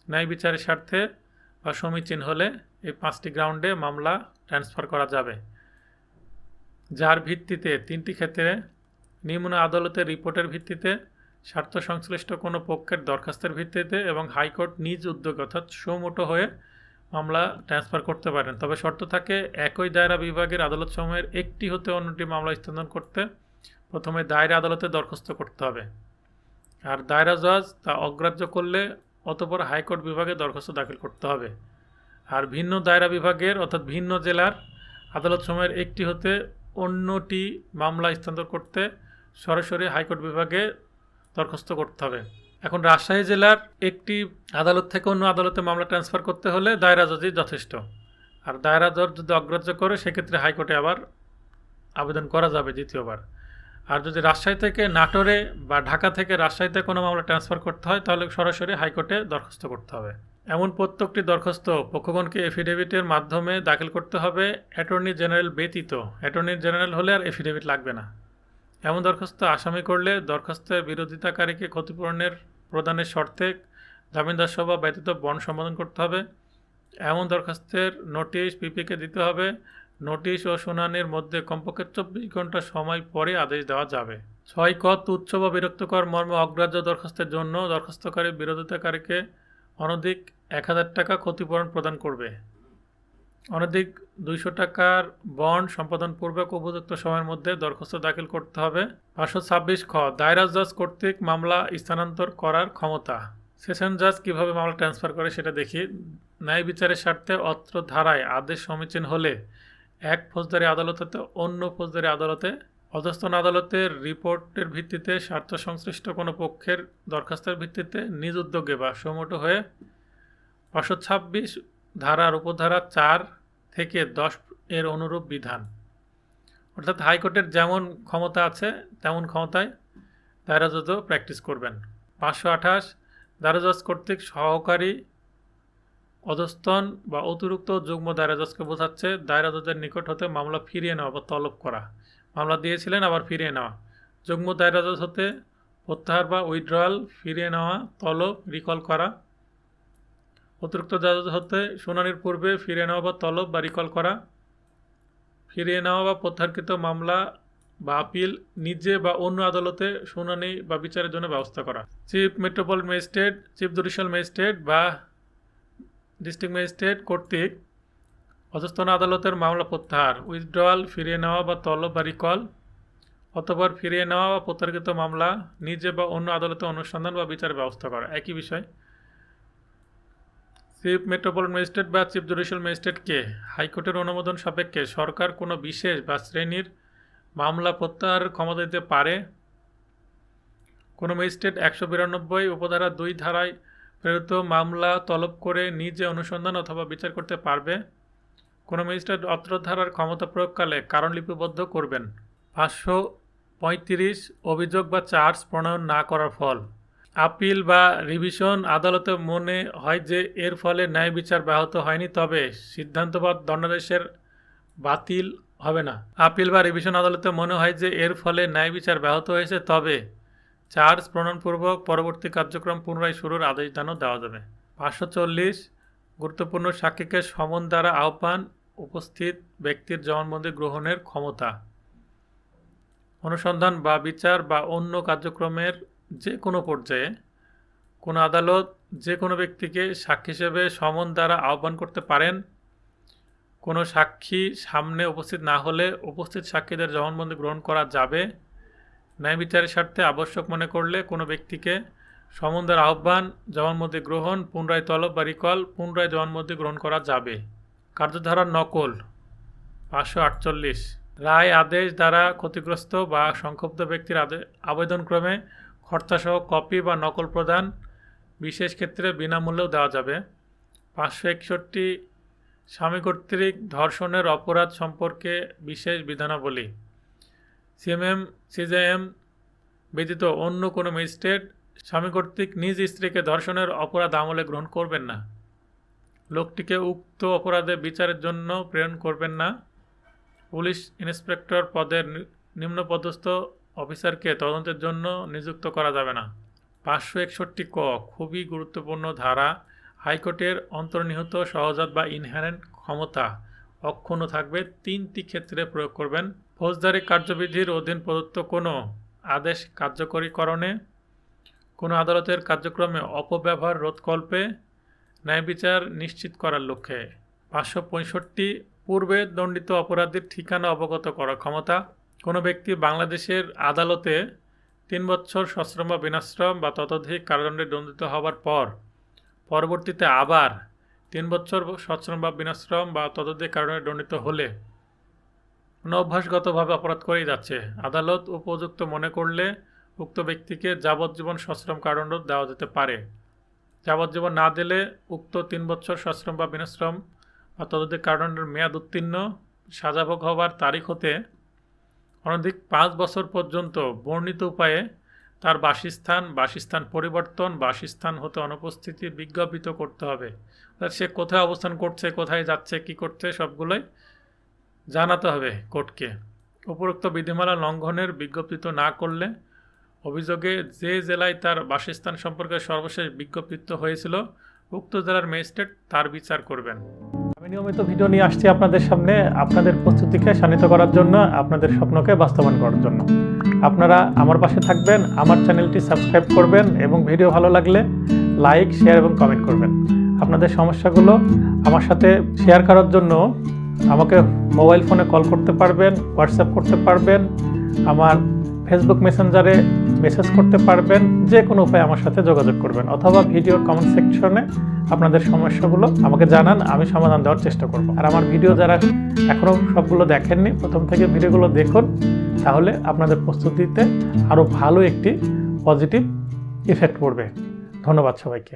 ন্যায় বিচারের স্বার্থে বা সমীচীন হলে এই 5টি গ্রাউন্ডে মামলা ট্রান্সফার করা যাবে। যার ভিত্তিতে 3টি ক্ষেত্রে: নিম্ন আদালতের রিপোর্টের ভিত্তিতে, স্বার্থ সংশ্লিষ্ট কোনো পক্ষের দরখাস্তের ভিত্তিতে এবং হাইকোর্ট নিজ উদ্যোগ অর্থাৎ সুমোটো হয়ে মামলা ট্রান্সফার করতে পারেন। তবে শর্ত থাকে, একই দায়রা বিভাগের আদালতসমূহের একটি হতে অন্যটি মামলা স্থানান্তর করতে প্রথমে দায়রা আদালতে দরখাস্ত করতে হবে, আর দায়রা জজ তা অগ্রাহ্য করলে অতঃপর হাইকোর্ট বিভাগে দরখাস্ত দাখিল করতে হবে। আর ভিন্ন দায়রা বিভাগের অর্থাৎ ভিন্ন জেলার আদালতসমূহের একটি হতে অন্যটি মামলা স্থানান্তর করতে সরাসরি হাইকোর্ট বিভাগে দরখাস্ত করতে হবে। এখন রাজশাহী জেলার একটি আদালত থেকে অন্য আদালতে মামলা ট্রান্সফার করতে হলে দায়রা জজই যথেষ্ট। আর দায়রা জজ যদি অগ্রাহ্য করে সেক্ষেত্রে হাইকোর্টে আবার আবেদন করা যাবে দ্বিতীয়বার। আর যদি রাজশাহী থেকে নাটোরে বা ঢাকা থেকে রাজশাহীতে কোনো মামলা ট্রান্সফার করতে হয় তাহলে সরাসরি হাইকোর্টে দরখাস্ত করতে হবে। এমন প্রত্যেকটি দরখাস্ত পক্ষগণকে এফিডেভিটের মাধ্যমে দাখিল করতে হবে, অ্যাটর্নি জেনারেল ব্যতীত। অ্যাটর্নি জেনারেল হলে আর এফিডেভিট লাগবে না। এমন দরখাস্ত আসামি করলে দরখাস্তের বিরোধিতাকারীকে ক্ষতিপূরণের প্রদানের শর্তে জামিনদার সভা ব্যতীত বন্ড সম্পাদন করতে হবে। এমন দরখাস্তের নোটিশ পিপিকে দিতে হবে। নোটিশ ও শুনানির মধ্যে কমপক্ষে 24 ঘন্টা সময় পরে আদেশ দেওয়া যাবে। 6 ক তুচ্ছ বা বিরক্তকর মর্মে অগ্রাহ্য দরখাস্তের জন্য দরখাস্তকারী বিরোধিতাকারীকে অনধিক 1000 টাকা ক্ষতিপূরণ প্রদান করবে। অনধিক 200 টাকার বন্ড সম্পাদনপূর্বক উপযুক্ত সময়ের মধ্যে দরখাস্ত দাখিল করতে হবে। 526 খ দায়রা জজ কর্তৃক মামলা স্থানান্তর করার ক্ষমতা। সেশন জজ কিভাবে মামলা ট্রান্সফার করে সেটা দেখি। ন্যায় বিচারের স্বার্থে অত্র ধারায় আদেশ সমীচীন হলে এক ফৌজদারি আদালত হতে অন্য ফৌজদারি আদালতে, অধস্তন আদালতের রিপোর্টের ভিত্তিতে স্বার্থ সংশ্লিষ্ট কোনো পক্ষের দরখাস্তের ভিত্তিতে নিজ উদ্যোগে বা সুমোটো হয়ে 526 ধারার উপধারা 4 থেকে 10 এর অনুরূপ বিধান, অর্থাৎ হাইকোর্টের যেমন ক্ষমতা আছে তেমন ক্ষমতায় দায়রা জজও প্র্যাকটিস করবেন। 528 দায়রা জজ কর্তৃক সহকারী অধস্তন বা অতিরিক্ত যুগ্ম দায়রা জজকে বোঝাচ্ছে দায়রা জজের নিকট হতে মামলা ফিরিয়ে নেওয়া বা তলব করা। মামলা দিয়েছিলেন আবার ফিরিয়ে নেওয়া। যুগ্ম দায়রা জজ হতে প্রত্যাহার বা উইথড্রয়াল, ফিরিয়ে নেওয়া, তলব, রিকল করা। অতিরিক্ত দায়রা জজ হতে শুনানির পূর্বে ফিরিয়ে নেওয়া বা তলব বা রিকল করা। ফিরিয়ে নেওয়া বা প্রত্যাহারকৃত মামলা বা আপিল নিজে বা অন্য আদালতে শুনানি বা বিচারের জন্য ব্যবস্থা করা। Chief metropolitan magistrate, chief judicial magistrate বা ডিস্ট্রিক্ট ম্যাজিস্ট্রেট কর্তৃক অধস্তন আদালতের মামলা প্রত্যাহার, উইথড্রয়াল, ফিরিয়ে নেওয়া বা তলব বা রিকল, অতঃপর ফিরিয়ে নেওয়া বা প্রত্যাহারকৃত মামলা নিজে বা অন্য আদালতে অনুসন্ধান বা বিচারের ব্যবস্থা করা, একই বিষয়। চিফ মেট্রোপলিটন ম্যাজিস্ট্রেট বা চিফ জুডিশিয়াল ম্যাজিস্ট্রেটকে হাইকোর্টের অনুমোদন সাপেক্ষে সরকার কোনো বিশেষ বা শ্রেণীর মামলা প্রত্যাহারের ক্ষমতা দিতে পারে। কোনো ম্যাজিস্ট্রেট 192 উপধারা 2 ধারায় প্রেরিত মামলা তলব করে নিজে অনুসন্ধান অথবা বিচার করতে পারবে। কোনো ম্যাজিস্ট্রেট অত্র ধারার ক্ষমতা প্রয়োগকালে কারণ লিপিবদ্ধ করবেন। 535 অভিযোগ বা চার্জ প্রণয়ন না করার ফল। আপিল বা রিভিশন আদালতে মনে হয় যে এর ফলে ন্যায় বিচার ব্যাহত হয়নি তবে সিদ্ধান্ত বা দণ্ডাদেশের বাতিল হবে না। আপিল বা রিভিশন আদালতে মনে হয় যে এর ফলে ন্যায় বিচার ব্যাহত হয়েছে তবে চার্জ প্রণয়নপূর্বক পরবর্তী কার্যক্রম পুনরায় শুরুর আদেশ দানও দেওয়া যাবে। 540 গুরুত্বপূর্ণ সাক্ষীকে সমন দ্বারা আহ্বান, উপস্থিত ব্যক্তির জবানবন্দি গ্রহণের ক্ষমতা। অনুসন্ধান বা বিচার বা অন্য কার্যক্রমের যে কোনো পর্যায়ে কোনো আদালত যে কোনো ব্যক্তিকে সাক্ষী হিসেবে সমন দ্বারা আহ্বান করতে পারেন। কোনো সাক্ষী সামনে উপস্থিত না হলে উপস্থিত সাক্ষীদের জবানবন্দি গ্রহণ করা যাবে। ন্যায় বিচারের স্বার্থে আবশ্যক মনে করলে কোনো ব্যক্তিকে সমন দ্বারা আহ্বান, জবানবন্দি গ্রহণ, পুনরায় তলব বা রিকল, পুনরায় জবানবন্দি গ্রহণ করা যাবে। কার্যধারার নকল 548। রায় আদেশ দ্বারা ক্ষতিগ্রস্ত বা সংক্ষুব্ধ ব্যক্তির আবেদনক্রমে খরচাসহ কপি বা নকল প্রদান বিশেষ ক্ষেত্রে বিনামূল্যেও দেওয়া যাবে। 561। স্বামী কর্তৃক ধর্ষণের অপরাধ সম্পর্কে বিশেষ বিধানাবলী। সিজেএম ব্যতীত অন্য কোনো ম্যাজিস্ট্রেট স্বামী কর্তৃক নিজ স্ত্রীকে ধর্ষণের অপরাধ আমলে গ্রহণ করবেন না। লোকটিকে উক্ত অপরাধে বিচারের জন্য প্রেরণ করবেন না। পুলিশ ইন্সপেক্টর পদের নিম্নপদস্থ অফিসারকে তদন্তের জন্য নিযুক্ত করা যাবে না। 561 ক খুবই গুরুত্বপূর্ণ ধারা। হাইকোর্টের অন্তর্নিহিত সহজাত বা ইনহেরেন্ট ক্ষমতা অক্ষুণ্ণ থাকবে। 3টি ক্ষেত্রে প্রয়োগ করবেন। ফৌজদারি কার্যবিধির অধীন প্রদত্ত কোনো আদেশ কার্যকরীকরণে, কোনো আদালতের কার্যক্রমে অপব্যবহার রোধকল্পে, ন্যায় বিচার নিশ্চিত করার লক্ষ্যে। 565 পূর্বে দণ্ডিত অপরাধীর ঠিকানা অবগত করার ক্ষমতা। কোনো ব্যক্তি বাংলাদেশের আদালতে 3 বছর সশ্রম বা বিনাশ্রম বা ততোধিক কারাদণ্ডে দণ্ডিত হওয়ার পর পরবর্তীতে আবার 3 বছর সশ্রম বা বিনাশ্রম বা ততোধিক কারাদণ্ডে দণ্ডিত হলে অভ্যাসগতভাবে অপরাধ করেই যাচ্ছে, আদালত উপযুক্ত মনে করলে উক্ত ব্যক্তিকে যাবজ্জীবন সশ্রম কারাদণ্ড দেওয়া যেতে পারে। যাবজ্জীবন না দিলে উক্ত 3 বছর সশ্রম বা বিনাশ্রম বা ততোধিক কারাদণ্ডের মেয়াদ উত্তীর্ণ, সাজাভোগ হওয়ার তারিখ হতে অনধিক 5 বছর পর্যন্ত বর্ণিত উপায়ে তার বাসস্থান পরিবর্তন, বাসস্থান হতে অনুপস্থিতি বিজ্ঞাপিত করতে হবে। সে কোথায় অবস্থান করছে, কোথায় যাচ্ছে, কি করছে সবগুলোই জানাতে হবে কোর্টকে। উপরোক্ত বিধিমালা লঙ্ঘনের বিজ্ঞপ্তিত না করলে অভিযোগে যে জেলায় তার বাসস্থান সম্পর্কে সর্বশেষ বিজ্ঞপ্তিত হয়েছিল উক্ত জেলার ম্যাজিস্ট্রেট তার বিচার করবেন। আমি নিয়মিত ভিডিও নিয়ে আসছি আপনাদের সামনে, আপনাদের প্রস্তুতিকে শানিত করার জন্য, আপনাদের স্বপ্নকে বাস্তবায়ন করার জন্য। আপনারা আমার পাশে থাকবেন, আমার চ্যানেলটি সাবস্ক্রাইব করবেন এবং ভিডিও ভালো লাগলে লাইক, শেয়ার এবং কমেন্ট করবেন। আপনাদের সমস্যাগুলো আমার সাথে শেয়ার করার জন্য আমাকে মোবাইল ফোনে কল করতে পারবেন, হোয়াটসঅ্যাপ করতে পারবেন, আমার ফেসবুক মেসেঞ্জারে মেসেজ করতে পারবেন, যে কোনো উপায়ে আমার সাথে যোগাযোগ করবেন, অথবা ভিডিওর কমেন্ট সেকশনে আপনাদের সমস্যাগুলো আমাকে জানান, আমি সমাধান দেওয়ার চেষ্টা করব। আর আমার ভিডিও যারা এখনও সবগুলো দেখেননি, প্রথম থেকে ভিডিওগুলো দেখুন, তাহলে আপনাদের প্রস্তুতিতে আরও ভালো একটি পজিটিভ ইফেক্ট পড়বে। ধন্যবাদ সবাইকে।